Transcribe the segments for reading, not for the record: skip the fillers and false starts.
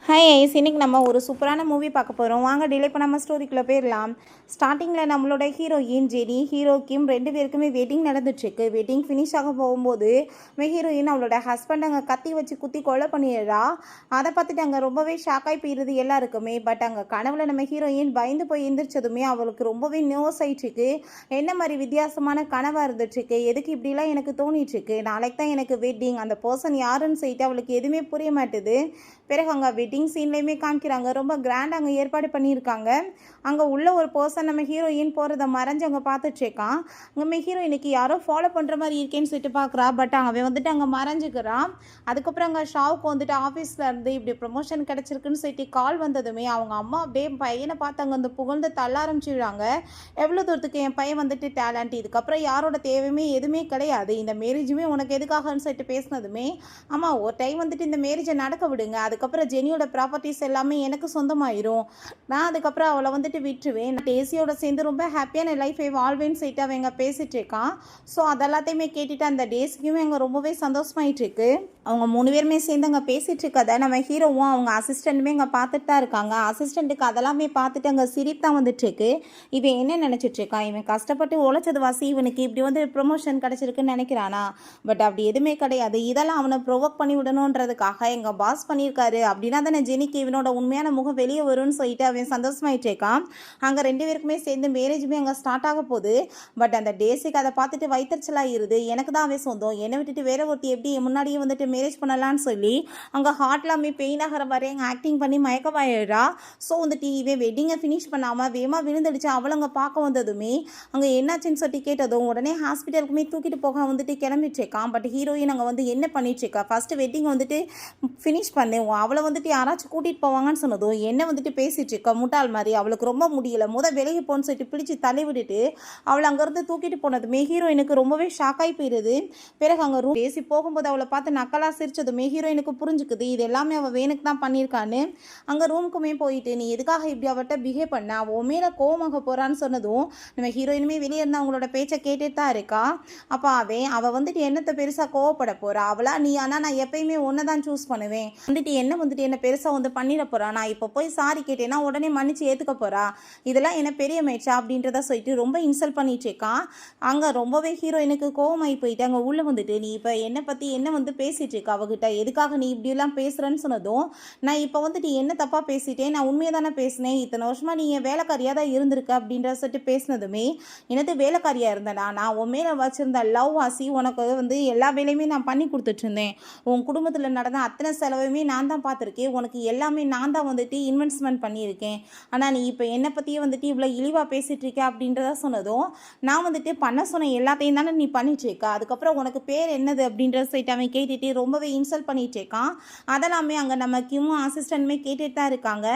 Hi ice, இன்னைக்கு நம்ம ஒரு சூப்பரான மூவி பார்க்க போகிறோம். வாங்க டிலே பண்ணாமல் ஸ்டோரிக்குள்ளே போயிடலாம். ஸ்டார்டிங்கில் நம்மளோட ஹீரோயின் ஜெனி, ஹீரோ கிம் ரெண்டு பேருக்குமே வெட்டிங் நடந்துட்டுருக்கு. வெட்டிங் ஃபினிஷ் ஆக போகும்போது ஹீரோயின் அவளோட ஹஸ்பண்ட் அங்கே கத்தி வச்சு குத்தி கொலை பண்ணிடுறா. அதை பார்த்துட்டு அங்கே ரொம்பவே ஷாக்காகி போயிடுது எல்லாருக்குமே. பட் அங்கே கனவுல நம்ம ஹீரோயின் பயந்து போய் எழுந்திரிச்சதுமே அவளுக்கு ரொம்பவே நர்வஸ் ஆகிட்டுருக்கு. என்ன மாதிரி வித்தியாசமான கனவாக இருந்துட்டுருக்கு, எதுக்கு இப்படிலாம் எனக்கு தோணிட்டுருக்கு, நாளைக்கு தான் எனக்கு வெட்டிங், அந்த பர்சன் யாருன்னு சொல்லிட்டு அவளுக்கு எதுவுமே புரிய மாட்டுது. பிறகு அங்கே வெட்டிங் சீன்லேயுமே காமிக்கிறாங்க, ரொம்ப கிராண்ட் அங்கே ஏற்பாடு பண்ணியிருக்காங்க. அங்கே உள்ள ஒரு பர்சன் நம்ம ஹீரோயின் போகிறத மறைஞ்சு அங்கே பார்த்துட்ருக்கான். நம்ம ஹீரோயினுக்கு யாரோ ஃபாலோ பண்ணுற மாதிரி இருக்கேன்னு சொல்லிட்டு பார்க்குறா. பட் அவன் வந்துட்டு அங்கே மறைஞ்சிக்கிறான். அதுக்கப்புறம் அங்கே ஷாவுக்கு வந்துட்டு ஆஃபீஸில் இருந்து இப்படி ப்ரொமோஷன் கிடச்சிருக்குன்னு சொல்லிட்டு கால் வந்ததுமே அவங்க அம்மா அப்படியே பையனை பார்த்து அங்கே வந்து புகழ்ந்து தள்ள ஆரம்பிச்சுடுறாங்க. எவ்வளோ தூரத்துக்கு என் பையன் வந்துட்டு டேலண்ட், இதுக்கப்புறம் யாரோட தேவையுமே எதுவுமே கிடையாது, இந்த மேரேஜுமே உனக்கு எதுக்காகன்னு சொல்லிட்டு பேசினதுமே, அம்மா ஒரு டைம் வந்துட்டு இந்த மேரேஜை நடக்க விடுங்க, அதுக்கப்புறம் ஜெனியோட ப்ராப்பர்ட்டிஸ் எல்லாமே எனக்கு சொந்தமாயிரும், நான் அதுக்கப்புறம் அவளை வந்துட்டு விட்டுருவேன், டேசியோட சேர்ந்து ரொம்ப ஹாப்பியான லைஃபை வாழ்வேன்னு சொல்லிட்டு அவங்க பேசிட்டு இருக்கான். ஸோ அதெல்லாத்தையுமே கேட்டுட்டு அந்த டேஸுக்குமே அங்கே ரொம்பவே சந்தோஷமாயிட்டு இருக்கு. அவங்க 3 பேருமே சேர்ந்து அங்கே பேசிகிட்டு இருக்கதை நம்ம ஹீரோவும் அவங்க அசிஸ்டண்ட்டுமே அங்கே பார்த்துட்டு தான் இருக்காங்க. அசிஸ்டண்ட்டுக்கு அதெல்லாமே பார்த்துட்டு அங்கே சிரிப்பு தான் வந்துட்டுருக்கு. இவன் என்ன நினச்சிட்ருக்கான், இவன் கஷ்டப்பட்டு உழைச்சது வாசி இவனுக்கு இப்படி வந்து ப்ரொமோஷன் கிடச்சிருக்குன்னு நினைக்கிறானா? பட் அப்படி எதுவுமே கிடையாது. இதெல்லாம் அவனை ப்ரொவோக் பண்ணி விடணுன்றதுக்காக எங்கள் பாஸ் பண்ணியிருக்காரு. அப்படின்னா தானே ஜெனிக்கு இவனோட உண்மையான முகம் வெளியே வரும்னு சொல்லிட்டு அவன் சந்தோஷமாயிட்டு இருக்கான். அங்கே 2 பேருக்குமே சேர்ந்து மேரேஜுமே அங்கே ஸ்டார்ட் ஆக போகுது. பட் அந்த டேஸுக்கு அதை பார்த்துட்டு வைத்தறிச்சலாகிருது. எனக்கு தான் அவன் சொந்தம், என்னை விட்டுட்டு வேற ஒருத்தி எப்படி முன்னாடியே வந்துட்டு மேரேஜ் பண்ணலான்னு சொல்லி அங்கே ஹார்ட்லாமே பெயின் ஆகிற வரை அங்கே ஆக்டிங் பண்ணி மயக்கமாயிடுறா. ஸோ வந்துட்டு இவன் வெட்டிங்கை ஃபினிஷ் பண்ணாமல் வேமா விழுந்துடுச்சு. அவளை அங்கே பார்க்க வந்ததுமே அங்கே என்னாச்சுன்னு சொல்லி கேட்டதும் உடனே ஹாஸ்பிட்டலுக்குமே தூக்கிட்டு போக வந்துட்டு கிளம்பிட்டுருக்கான். பட் ஹீரோயின் அங்கே வந்து என்ன பண்ணிட்டுருக்கா, ஃபஸ்ட்டு வெட்டிங் வந்துட்டு ஃபினிஷ் பண்ணு, அவளை வந்துட்டு யாராச்சும் கூட்டிகிட்டு போவாங்கன்னு சொன்னதும் என்ன வந்துட்டு பேசிகிட்டு இருக்கா முட்டாள் மாதிரி, அவளுக்கு ரொம்ப முடியல, விலகி போன்னு சொல்லிட்டு பிடிச்சி தள்ளி விட்டுட்டு அவளை அங்கேருந்து தூக்கிட்டு போனதுமே ஹீரோயினுக்கு ரொம்பவே ஷாக்காகி போயிடுது. பிறகு அங்கே ரூம் பேசி போகும்போது அவளை பார்த்து நக்கலாக சிரிச்சதுமே ஹீரோயினுக்கு புரிஞ்சுக்குது இது எல்லாமே அவள் வேணுக்கு தான் பண்ணியிருக்கான்னு. அங்கே ரூமுக்குமே போயிட்டு நீ எதுக்காக இப்படி அவட்ட பிஹேவ் பண்ண, அவள் மேலே கோவமாக போகிறான்னு சொன்னதும் நம்ம ஹீரோயினுமே வெளியே இருந்து அவங்களோட பேச்சை கேட்டுட்டு தான் இருக்கா. அப்போ அவள் வந்துட்டு என்னத்தை பெருசாக கோவப்பட போகிறா, அவளா நீ, ஆனால் நான் எப்பயுமே ஒன்று தான் சூஸ் பண்ணுவேன், வந்துட்டு என்ன பெருசாக வந்து பண்ணிட போகிறா, நான் இப்போ போய் சாரி கேட்டேன்னா உடனே மன்னிச்சு ஏற்றுக்க போகிறா, இதெல்லாம் என்ன பெரிய மேட்சா அப்படின்றத சொல்லிட்டு ரொம்ப இன்சல்ட் பண்ணிட்டு இருக்கான். அங்கே ரொம்பவே ஹீரோயினுக்கு கோவமாகி போயிட்டு அங்கே உள்ளே வந்துட்டு நீ இப்போ என்னை பற்றி என்ன வந்து பேசிகிட்டு இருக்க அவகிட்ட, எதுக்காக நீ இப்படியெல்லாம் பேசுகிறேன்னு சொன்னதும் நான் இப்போ வந்துட்டு என்ன தப்பாக பேசிட்டேன், நான் உண்மையை தானே பேசினேன், இத்தனை வருஷமாக நீ என் வேலைக்காரியாக தான் இருந்திருக்க அப்படின்ற சொல்லிட்டு பேசினதுமே எனது வேலைக்காரியாக இருந்தேனா, நான் உன் மேலே வச்சுருந்த லவ் ஆசி உனக்கு வந்து எல்லா வேலையுமே நான் பண்ணி கொடுத்துட்டு இருந்தேன், உன் குடும்பத்தில் நடந்த அத்தனை செலவுமே நான் தான் பார்த்துருக்கேன், உனக்கு எல்லாமே நான் தான் வந்துட்டு இன்வெஸ்ட்மெண்ட் பண்ணியிருக்கேன், ஆனால் நீ இப்போ என்னை பற்றியே வந்துட்டு இவ்வளோ இழிவாக பேசிகிட்டு இருக்க அப்படின்றத சொன்னதும் நான் வந்துட்டு பண்ண சொன்ன எல்லாத்தையும் தானே நீ பண்ணிட்டு இருக்க, அதுக்கப்புறம் உனக்கு பேர் என்னது அப்படின்ற சைட் அவன் கேட்டுட்டு ரொம்பவே இன்சல்ட் பண்ணிட்டு இருக்கான். அதெல்லாமே அங்கே நம்ம கிமும் அசிஸ்டன்ட்மே கேட்டுட்டு தான் இருக்காங்க.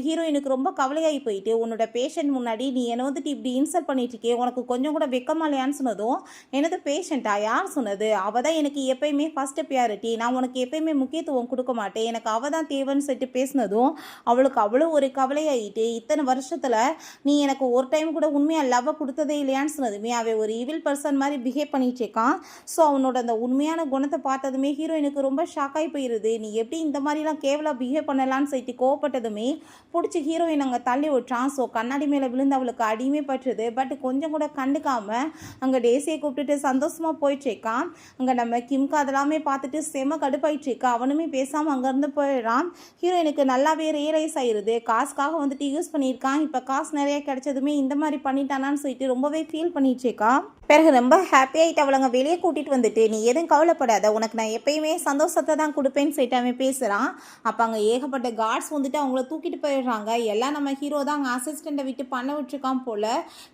ஹீரோயினுக்கு ரொம்ப கவலையாகி போயிட்டு உன்னோட பேஷண்ட் முன்னாடி நீ என்னை வந்துட்டு இப்படி இன்சல்ட் பண்ணிட்டு இருக்கே, உனக்கு கொஞ்சம் கூட வெக்கமா இல்லையான்னு சொன்னதும் எனது பேஷண்ட்டா, யார் சொன்னது, அவள் தான் எனக்கு எப்பயுமே ஃபர்ஸ்ட் ப்ரியாரிட்டி, நான் உனக்கு எப்பயுமே முக்கியத்துவம் கொடுக்க மாட்டேன், எனக்கு அவள் தான் தேவைன்னு சொல்லிட்டு பேசினதும் அவளுக்கு அவ்வளோ ஒரு கவலையாயிட்டு இத்தனை வருஷத்தில் நீ எனக்கு ஒரு டைம் கூட உண்மையாக லவ்வை கொடுத்ததே இல்லையான்னு சொன்னதுமே அவன் ஒரு ஈவில் பர்சன் மாதிரி பிஹேவ் பண்ணிட்டு இருக்கான். ஸோ அவனோட அந்த உண்மையான குணத்தை பார்த்ததுமே ஹீரோயினுக்கு ரொம்ப ஷாக்காகி போயிடுது. நீ எப்படி இந்த மாதிரிலாம் கேவலாக பிஹேவ் பண்ணலான்னு சொல்லிட்டு கோவப்பட்டதுமே பிடிச்சி ஹீரோயின் அங்கே தள்ளி விட்டுறான். ஸோ கண்ணாடி மேலே விழுந்து அவளுக்கு அடிமை பட்டுருது. பட் கொஞ்சம் கூட கண்டுக்காமல் அங்கே டேசியை கூப்பிட்டுட்டு சந்தோஷமாக போயிட்டுருக்கான். அங்கே நம்ம கிம்க்கு அதெல்லாமே பார்த்துட்டு செம கடுப்பாயிட்டு இருக்கா. அவனுமே பேசாமல் அங்கேருந்து போயிடுறான். ஹீரோயினுக்கு நல்லாவே ரியலைஸ் ஆயிடுது, காசுக்காக வந்துட்டு யூஸ் பண்ணியிருக்கான், இப்போ காசு நிறைய கிடைச்சதுமே இந்த மாதிரி பண்ணிட்டானான்னு சொல்லிட்டு ரொம்பவே ஃபீல் பண்ணிட்டு இருக்கா. பிறகு ரொம்ப ஹாப்பியாகிட்டு அவளங்க வெளியே கூட்டிகிட்டு வந்துட்டு நீ எதுவும் கவலைப்படாத, உனக்கு நான் எப்பயுமே சந்தோஷத்தை தான் கொடுப்பேன்னு சொல்லிட்டு அவன் பேசுகிறான். அப்போ அங்கே ஏகப்பட்ட கார்ட்ஸ் வந்துட்டு அவங்கள தூக்கிட்டு போயிடுறாங்க. எல்லாம் நம்ம ஹீரோ தான் அங்கே அசிஸ்டண்ட்டை விட்டு பண்ண விட்டுருக்கான் போல்.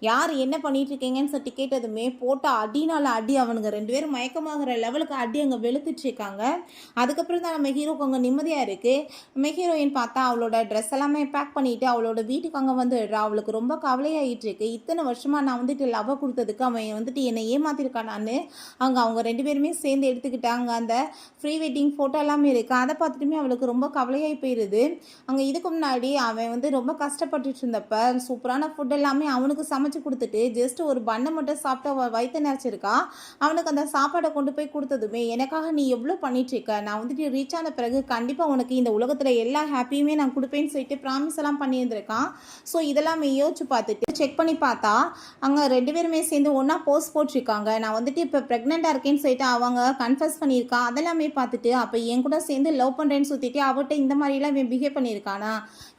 யார் என்ன பண்ணிட்டு இருக்கீங்கன்னு சொல்லிட்டு கேட்டதுமே போட்ட அடினால அடி, அவனுங்க 2 பேரும் மயக்கமாகிற லெவலுக்கு அடி அங்கே வெளுத்துட்டு இருக்காங்க. அதுக்கப்புறம் தான் நம்ம ஹீரோக்கு அங்கே நிம்மதியாக இருக்குது. நம்ம ஹீரோயின் பார்த்தா அவளோட ட்ரெஸ் எல்லாமே பேக் பண்ணிவிட்டு அவளோட வீட்டுக்கு அங்கே வந்துடுறா. அவளுக்கு ரொம்ப கவலையாகிட்டு இருக்கு. இத்தனை வருஷமாக நான் வந்துட்டு லவ் கொடுத்ததுக்கு அவன் வந்துட்டு என்னை ஏமாத்திருக்கானான்னு அவங்க 2 பேருமே சேர்ந்து எடுத்துக்கிட்டாங்க. அந்த ப்ரீ வெட்டிங் ஃபோட்டோ எல்லாமே இருக்குது. அதை பார்த்துட்டுமே அவளுக்கு ரொம்ப கவலையாகி போயிடுது. இதுக்கு முன்னாடி அவன் வந்து ரொம்ப கஷ்டப்பட்டுட்டு இருந்தப்ப சூப்பரான ஃபுட் எல்லாமே அவனுக்கு சமைச்சு கொடுத்துட்டு ஜஸ்ட் ஒரு பண்ணை மட்டும் சாப்பிட்டு வயிற்று நினச்சிருக்கா. அவனுக்கு அந்த சாப்பாடை கொண்டு போய் கொடுத்ததுமே எனக்காக நீ எவ்வளோ பண்ணிட்டுருக்க, நான் வந்துட்டு ரீச் ஆன பிறகு கண்டிப்பாக உனக்கு இந்த உலகத்தில் எல்லா ஹாப்பியுமே நான் கொடுப்பேன்னு சொல்லிட்டு ப்ராமிஸ் எல்லாம் பண்ணியிருந்திருக்கான். ஸோ இதெல்லாமே யோசிச்சு பார்த்துட்டு செக் பண்ணி பார்த்தா அங்கே 2 பேருமே சேர்ந்து ஒன்றா போஸ்ட் போட்டிருக்காங்க. நான் வந்துட்டு இப்போ ப்ரெக்னெண்ட்டாக இருக்கேன்னு சொல்லிட்டு அவங்க கன்ஃபர்ஸ் பண்ணியிருக்கா. அதெல்லாமே பார்த்துட்டு அப்போ என் கூட சேர்ந்து லவ் பண்ணுறேன்னு சொல்லிட்டு அவட்ட இந்த மாதிரிலாம் இவன் பிஹேவ் பண்ணியிருக்கானா,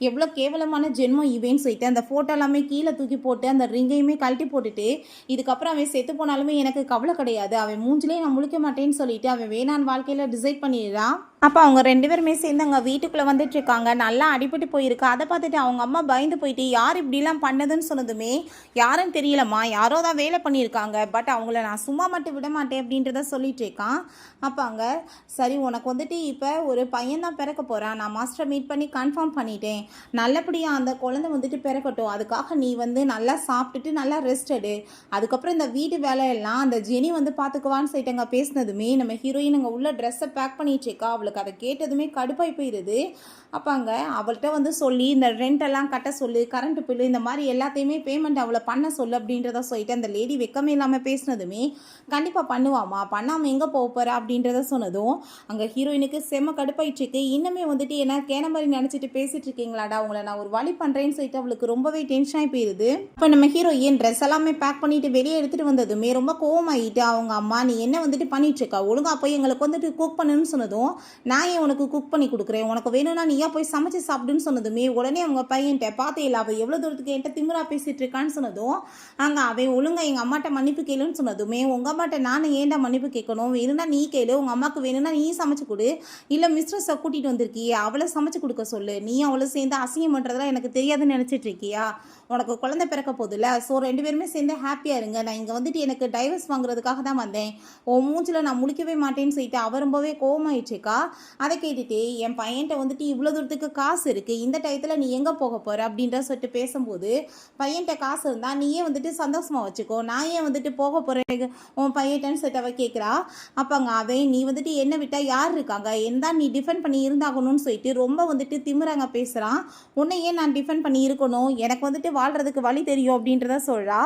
எவ்வளோ கேவலமான ஜென்மம் இவேன்னு சொல்லிட்டு அந்த ஃபோட்டோ எல்லாமே கீழே தூக்கி போட்டு அந்த ரிங்கையுமே கழட்டி போட்டுட்டு இதுக்கப்புறம் அவன் செத்து போனாலுமே எனக்கு கவலை கிடையாது, அவன் மூஞ்சிலே நான் முழிக்க மாட்டேன்னு சொல்லிட்டு அவன் வேணான்னு வாழ்க்கையில் டிசைட் பண்ணிடுறான். அப்போ அவங்க 2 பேருமே சேர்ந்து அங்கே வீட்டுக்குள்ளே வந்துட்டு இருக்காங்க. நல்லா அடிபட்டு போயிருக்கு. அதை பார்த்துட்டு அவங்க அம்மா பயந்து போயிட்டு யார் இப்படிலாம் பண்ணதுன்னு சொன்னதுமே யாருன்னு தெரியலம்மா, யாரோ தான் வேலை பண்ணியிருக்காங்க, பட் அவங்கள நான் சும்மா மட்டும் விட மாட்டேன் அப்படின்றத சொல்லிட்டு இருக்கான். அப்போ அங்கே சரி உனக்கு வந்துட்டு இப்போ ஒரு பையன் தான் பிறக்க போகிறான், நான் மாஸ்டரை மீட் பண்ணி கன்ஃபார்ம் பண்ணிட்டேன், நல்லபடியாக அந்த குழந்தை வந்துட்டு பிறக்கட்டும், அதுக்காக நீ வந்து நல்லா சாப்பிட்டுட்டு நல்லா ரெஸ்ட் எடு, அதுக்கப்புறம் இந்த வீட்டு வேலையெல்லாம் அந்த ஜெனி வந்து பார்த்துக்குவான்னு சொல்லிட்டு அங்கே பேசினதுமே நம்ம ஹீரோயின் அங்கே உள்ள ட்ரெஸ்ஸை பேக் பண்ணிட்டு இருக்கா. அவளுக்கு அதை கேட்டதுமே கடுப்பாய் போயிடுது. அப்போ அங்கே அவள்கிட்ட வந்து சொல்லி இந்த ரெண்ட் எல்லாம் கட்ட சொல்லு, கரண்ட் பில்லு இந்த மாதிரி எல்லாத்தையுமே பேமெண்ட் அவளை பண்ண சொல்லு அப்படின்றத சொல்லிட்டு அந்த லேடி வெக்கமே இல்லாமல் பேசினதுமே கண்டிப்பாக பண்ணுவாமா, பண்ணாமல் எங்கே போக போகிற அப்படின்றத சொன்னதும் அங்கே ஹீரோயினுக்கு செம்ம கடுப்பாயிடுச்சு. இன்னுமே வந்துட்டு என்ன கேன மாதிரி நினச்சிட்டு பேசிட்டு இருக்கீங்களாடா, உங்களை நான் ஒரு வழி பண்ணுறேன்னு சொல்லிட்டு அவளுக்கு ரொம்பவே டென்ஷன் ஆகி போயிடுது. இப்போ நம்ம ஹீரோயின் ட்ரெஸ் எல்லாமே பேக் பண்ணிட்டு வெளியே எடுத்துகிட்டு வந்ததுமே ரொம்ப கோவமாயிட்டு அவங்க அம்மா நீ என்ன வந்துட்டு பண்ணிட்டு இருக்கா, ஒழுங்கா போய் எங்களுக்கு வந்துட்டு குக் பண்ணுன்னு சொன்னதும் நான் ஏன் உனக்கு குக் பண்ணி கொடுக்குறேன், உனக்கு வேணும்னா நீயா போய் சமைச்சு சாப்பிடுன்னு சொன்னதுமே உடனே அவங்க பையன்ட்ட பார்த்தே இல்லை அவள் எவ்வளோ தூரத்துக்கு என்கிட்ட திமிரா பேசிட்டு இருக்கான்னு சொன்னதும் அங்கே அவன் ஒழுங்கா எங்கள் அம்மாட்ட மன்னிப்பு கேளுன்னு சொன்னதுமே உங்கள் அம்மாட்ட நானும் ஏன்டா மன்னிப்பு கேட்கணும், வேணும்னா நீ கேளு, உங்கள் அம்மாவுக்கு வேணும்னா நீ சமைச்சு கொடு, இல்லை மிஸ்ட்ரஸை கூட்டிகிட்டு வந்திருக்கியே அவளை சமைச்சு கொடுக்க சொல்லு, நீ அவளை சேர்ந்து அசிங்கம் பண்ணுறதுலாம் எனக்கு தெரியாதுன்னு நினச்சிட்டு இருக்கியா, உனக்கு குழந்தை பிறக்க போதில்ல, ஸோ 2 பேருமே சேர்ந்து ஹாப்பியாக இருங்க, நான் இங்கே வந்துட்டு எனக்கு டைவர்ஸ் வாங்குறதுக்காக தான் வந்தேன், உன் மூஞ்சில் நான் முழிக்கவே மாட்டேன்னு சொல்லிட்டு அவர் ரொம்பவே கோவமாயிடுச்சுக்கா. அதை கேட்டுட்டு என் பையன்ட்ட வந்துட்டு இவ்வளோ தூரத்துக்கு காசு இருக்குது, இந்த டயத்தில் நீ எங்கே போக போகிற அப்படின்ற சொல்லிட்டு பேசும்போது பையன்ட்ட காசு இருந்தால் நீயே வந்துட்டு சந்தோஷமாக வச்சுக்கோ, நான் ஏன் வந்துட்டு போக போகிறேன் உன் பையன்ட்டன்னு சொல்லிட்டு அவள் கேட்குறா. அப்போ அங்கே அவன் நீ வந்துட்டு என்ன விட்டால் யார் இருக்காங்க, என்ன நீ டிஃபெண்ட் பண்ணி இருந்தாகணும்னு சொல்லிட்டு ரொம்ப வந்துட்டு திமிராங்க பேசுகிறான். உன்னை ஏன் நான் டிஃபெண்ட் பண்ணி இருக்கணும், எனக்கு வந்துட்டு வாழ்கிறதுக்கு வழி தெரியும் அப்படின்றத சொல்கிறா.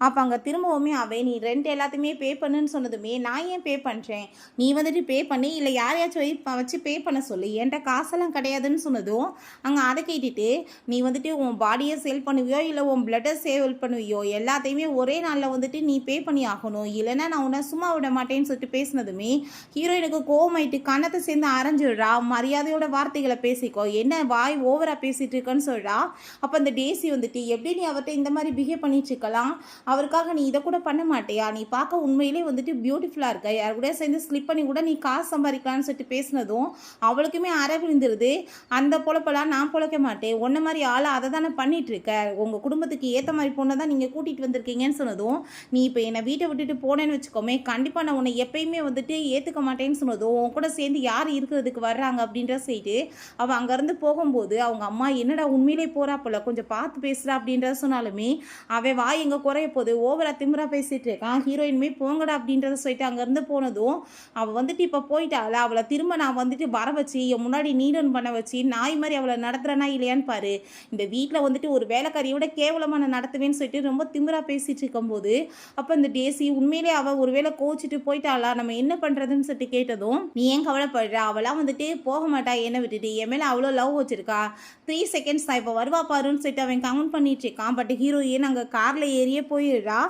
அப்போ அங்கே திரும்பவுமே அவன் நீ ரெண்ட் எல்லாத்தையுமே பே பண்ணுன்னு சொன்னதுமே நான் ஏன் பே பண்ணுறேன், நீ வந்துட்டு பே பண்ணி இல்லை யாரையாச்சும் வச்சு பே பண்ண சொல்லி என்கிட்ட காசெல்லாம் கிடையாதுன்னு சொன்னதும் அங்கே அதை கேட்டுட்டு நீ வந்துட்டு உன் பாடியை சேல் பண்ணுவியோ இல்லை உன் பிளட்டை சேல் பண்ணுவியோ எல்லாத்தையுமே ஒரே நாளில் வந்துட்டு நீ பே பண்ணி ஆகணும், இல்லைன்னா நான் உன்னை சும்மா விட மாட்டேன்னு சொல்லிட்டு பேசினதுமே ஹீரோயினுக்கு கோவமாயிட்டு கண்ணத்தை சேர்ந்து அரைஞ்சிடுறா. மரியாதையோட வார்த்தைகளை பேசிக்கோ, என்ன வாய் ஓவராக பேசிட்டு இருக்கன்னு சொல்கிறா. அப்போ அந்த டேசி வந்துட்டு எப்படி நீ அவர்கிட்ட இந்த மாதிரி பிஹேவ் பண்ணிட்டு இருக்கலாம், அவருக்காக நீ இதை கூட பண்ண மாட்டியா, நீ பார்க்க உண்மையிலே வந்துட்டு பியூட்டிஃபுல்லாக இருக்க, யார் கூட சேர்ந்து ஸ்லிப் பண்ணி கூட நீ காசு சம்பாதிக்கலான்னு சொல்லிட்டு பேசினதும் அவளுக்குமே அரை விழுந்துருது. அந்த பொழப்பெல்லாம் நான் பொழைக்க மாட்டேன், ஒன்றை மாதிரி ஆளை அதை தானே பண்ணிட்டு இருக்க, உங்கள் குடும்பத்துக்கு ஏற்ற மாதிரி பொண்ணை தான் நீங்கள் கூட்டிகிட்டு வந்திருக்கீங்கன்னு சொன்னதும் நீ இப்போ என்னை வீட்டை விட்டுட்டு போனேன்னு வச்சுக்கோமே கண்டிப்பாக நான் உன்னை எப்பயுமே வந்துட்டு ஏற்றுக்க மாட்டேன்னு சொன்னதும் உன் கூட சேர்ந்து யார் இருக்கிறதுக்கு வர்றாங்க அப்படின்ற சொல்லிட்டு அவள் அங்கேருந்து போகும்போது அவங்க அம்மா என்னடா உண்மையிலே போகிறா போல கொஞ்சம் பார்த்து பேசுகிறா அப்படின்றத சொன்னாலுமே அவன் வாய் எங்கே குறைய போகுது, ஓவரா திமிரா பேசிகிட்டு இருக்கான். ஹீரோயின்மே போங்கடா அப்படின்றத சொல்லிட்டு அங்கேருந்து போனதும் அவள் வந்துட்டு இப்போ போயிட்டால அவளை திரும்ப நான் வந்துட்டு வர வச்சு என் முன்னாடி நீடன் பண்ண வச்சு நாய் மாதிரி அவளை நடத்துகிறனா இல்லையான்னு பாரு, இந்த வீட்டில் வந்துட்டு ஒரு வேலைக்காரியோட கேவலமான நடத்துவேன்னு சொல்லிட்டு ரொம்ப திமிரா பேசிட்டு இருக்கும்போது அப்போ இந்த டேசி உண்மையிலே அவள் ஒருவேளை கோச்சிட்டு போயிட்டாளா நம்ம என்ன பண்ணுறதுன்னு சொல்லிட்டு கேட்டதும் நீ ஏன் கவலைப்படுற, அவளாம் வந்துட்டு போக மாட்டா என்னை விட்டுட்டு, என் மேலே அவ்வளோ லவ் வச்சிருக்கா, 3 செகண்ட்ஸ் தான் இப்போ வருவா பாருன்னு சொல்லிட்டு அவன் கவுண்ட் பண்ணிட்டு இருக்கான். பட் ஹீரோயின் அங்கே காரில் ஏறியே போயிடுறா.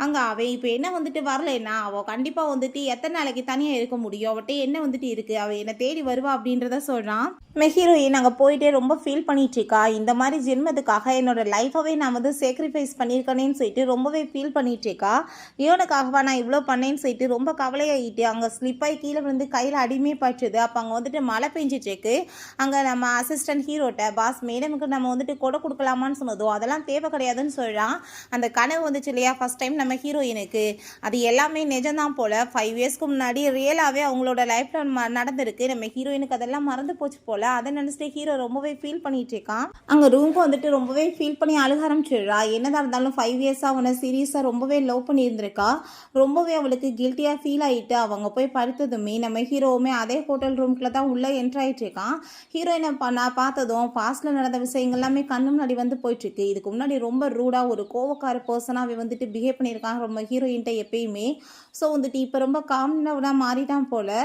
அங்கே அவன் இப்போ என்ன வந்துட்டு வரலைன்னா அவள் கண்டிப்பாக வந்துட்டு எத்தனை நாளைக்கு தனியாக இருக்க முடியும், அவட்ட என்ன வந்துட்டு இருக்குது, அவள் என்னை தேடி வருவா அப்படின்றத சொல்கிறான். ஹீரோயின் அங்கே போயிட்டே ரொம்ப ஃபீல் பண்ணிட்டு இருக்கா. இந்த மாதிரி ஜென்மத்துக்காக என்னோட லைஃபவே நான் வந்து சேக்ரிஃபைஸ் பண்ணியிருக்கேன்னு சொல்லிட்டு ரொம்பவே ஃபீல் பண்ணிட்டு இருக்கா. இவனுக்காகவா நான் இவ்வளோ பண்ணேன்னு சொல்லிட்டு ரொம்ப கவலையாகிட்டு அங்கே ஸ்லிப்பாகி கீழே வந்து கையில் அடிமையே பட்டுது. அப்போ அங்கே வந்துட்டு மழை பெஞ்சிட்டு இருக்கு. அங்கே நம்ம அசிஸ்டன்ட் ஹீரோட்ட பாஸ் மேடமுக்கு நம்ம வந்துட்டு கொடை கொடுக்கலாமான்னு சொன்னதும் அதெல்லாம் தேவை கிடையாதுன்னு சொல்கிறான். அந்த கனவு வந்துச்சு இல்லையா ஃபஸ்ட் டைம் நம்ம ஹீரோயினுக்கு, அது எல்லாமே நிஜம்தான் போல் 5 இயர்ஸ்க்கு முன்னாடி ரியலாகவே அவங்களோட லைஃப்பில் நடந்திருக்கு. இருக்கு. நம்ம ஹீரோயினுக்கு அதெல்லாம் மறந்து போச்சு போல். அதை நினச்சிட்டு ஹீரோ ரொம்பவே ஃபீல் பண்ணிகிட்டு இருக்கான். அங்கே ரூமுக்கு வந்துட்டு ரொம்பவே ஃபீல் பண்ணி அழுக ஆரம்பிச்சிடுறா. என்னதான் இருந்தாலும் 5 இயர்ஸாக அவனை சீரியஸாக ரொம்பவே லவ் பண்ணியிருந்திருக்கா. ரொம்பவே அவளுக்கு கில்ட்டியாக ஃபீல் ஆகிட்டு அவங்க போய் படுத்ததுமே நம்ம ஹீரோவுமே அதே ஹோட்டல் ரூம்குள்ளே தான் உள்ளே என்ட்ரு ஆகிட்டு இருக்கான். ஹீரோயினை நான் பார்த்ததும் பாஸ்டில் நடந்த விஷயங்கள் எல்லாமே கண்ணு முன்னாடி வந்து போயிட்டுருக்கு. இதுக்கு முன்னாடி ரொம்ப ரூடாக ஒரு கோவக்கார பர்சனாக வந்துட்டு பிஹேவ் பண்ணியிருக்கான் ரொம்ப ஹீரோயின்ட்ட எப்பயுமே. ஸோ வந்துட்டு இப்போ ரொம்ப காம்னவனாக மாறிட்டான் போல்.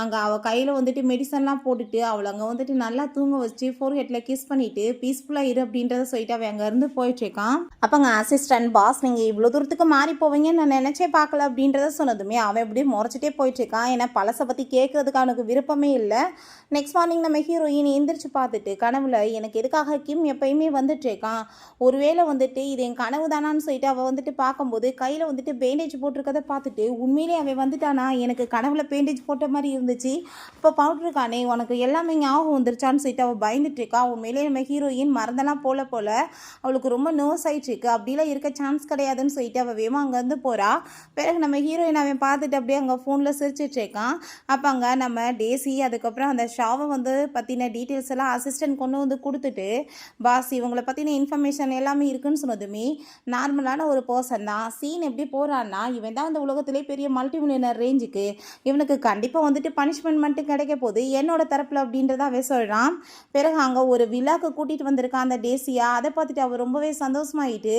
அங்கே அவள் கையில் வந்துட்டு மெடிசன்லாம் போட்டுட்டு அவளை அங்கே வந்துட்டு நல்லா தூங்க வச்சு ஃபோர்ஹெட்டில் கிஸ் பண்ணிவிட்டு பீஸ்ஃபுல்லாக இரு அப்படின்றத சொல்லிட்டு அவன் அங்கேருந்து போயிட்டுருக்கான். அப்போ அங்கே அசிஸ்டன்ட் பாஸ் நீங்கள் இவ்வளோ தூரத்துக்கு மாறி போவீங்கன்னு நான் நினச்சே பார்க்கல அப்படின்றத சொன்னதுமே அவன் எப்படி முறைச்சிட்டே போயிட்டுருக்கான். ஏன்னா பழசை பற்றி கேட்குறதுக்கு அவனுக்கு விருப்பமே இல்லை. நெக்ஸ்ட் மார்னிங் நம்ம ஹீரோயின் எந்திரிச்சு பார்த்துட்டு கனவுல எனக்கு எதுக்காக கிம் எப்பயுமே வந்துட்டுருக்கான், ஒருவேளை வந்துட்டு இது என் கனவு தானான்னு சொல்லிட்டு அவள் வந்துட்டு பார்க்கும்போது கையில் வந்துட்டு பேண்டேஜ் போட்டிருக்கதை பார்த்துட்டு உண்மையிலே அவன் வந்துட்டானா, எனக்கு கனவுல பேண்டேஜ் போட்ட மாதிரி இருந்துச்சு, இப்போ பவுட்ருக்கானே உனக்கு எல்லாமே ஞாபகம் வந்துருச்சான்னு சொல்லிட்டு அவள் பயந்துட்டுருக்கா. உண்மையிலே நம்ம ஹீரோயின் மறந்தெல்லாம் போல அவளுக்கு ரொம்ப நர்வஸ் ஆகிட்டுருக்கு. அப்படிலாம் இருக்க சான்ஸ் கிடையாதுன்னு சொல்லிட்டு அவள் வேமா அங்கேருந்து போகிறா. பிறகு நம்ம ஹீரோயின் அவன் பார்த்துட்டு அப்படியே அங்கே ஃபோனில் சிரிச்சிட்ருக்கான். அப்போ அங்கே நம்ம டேசி அதுக்கப்புறம் அந்த ஷாவை பற்றின டீட்டெயில்ஸ் எல்லாம் அசிஸ்டன்ட் கொண்டு வந்து கொடுத்துட்டு பாஸ் இவங்களை பற்றின இன்ஃபர்மேஷன் எல்லாமே இருக்குன்னு சொன்னதுமே நார்மலான ஒரு பர்சன் தான். சீன் எப்படி போகிறான்னா இவன் தான் அந்த உலகத்திலே பெரிய மல்டி மில்லியனர் ரேஞ்சுக்கு, இவனுக்கு கண்டிப்பாக வந்துட்டு பனிஷ்மெண்ட் மட்டும் கிடைக்க போகுது என்னோட தரப்பில் அப்படின்றத அவன் சொல்கிறான். பிறகு அங்கே ஒரு விழாக்கு கூட்டிகிட்டு வந்திருக்கான் அந்த டேசியா. அதை பார்த்துட்டு அவர் ரொம்பவே சந்தோஷமாயிட்டு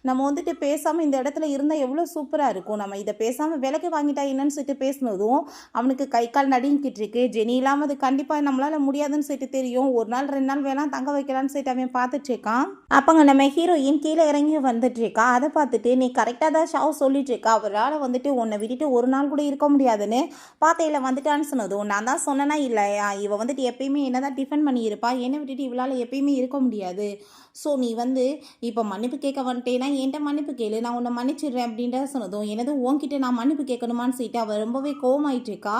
நம்ம வந்துட்டு பேசாமல் இந்த இடத்துல இருந்தால் எவ்வளோ சூப்பராக இருக்கும், நம்ம இதை பேசாமல் விலைக்கு வாங்கிட்டா என்னன்னு சொல்லிட்டு பேசினதும் அவனுக்கு கை கால் நடுங்கிட்டு இருக்கு. ஜெனி இல்லாமல் அது கண்டிப்பாக நம்மளால் முடியாதுன்னு சொல்லிட்டு தெரியும். ஒரு நாள் 2 நாள் வேணாம் தங்க வைக்கலான்னு சொல்லிட்டு அவன் பார்த்துட்டு இருக்கான். அப்போங்க நம்ம ஹீரோயின் கீழே இறங்கி வந்துட்டு இருக்கா. அதை பார்த்துட்டு நீ கரெக்டாக தான் ஷாவ் சொல்லிட்டு இருக்கா, அவரால் வந்துட்டு உன்னை விட்டுட்டு ஒரு நாள் கூட இருக்க முடியாதுன்னு பார்த்தையில் வந்துட்டான்னு சொன்னதும் நான் தான் சொன்னேன்னா இல்லையா, இவள் வந்துட்டு எப்பயுமே என்ன தான் டிஃபெண்ட் பண்ணியிருப்பா, என்னை விட்டுட்டு இவளால் எப்பயுமே இருக்க முடியாது. ஸோ நீ இப்போ மன்னிப்பு கேட்க வந்துட்டேன்னா என்கிட்ட மன்னிப்பு கேளு, நான் உன்னை மன்னிச்சிடுறேன் அப்படின்றத சொன்னதும் எனது உன்கிட்ட நான் மன்னிப்பு கேட்கணுமான்னு சொல்லிட்டு அவள் ரொம்பவே கோவமாயிட்டு இருக்கா.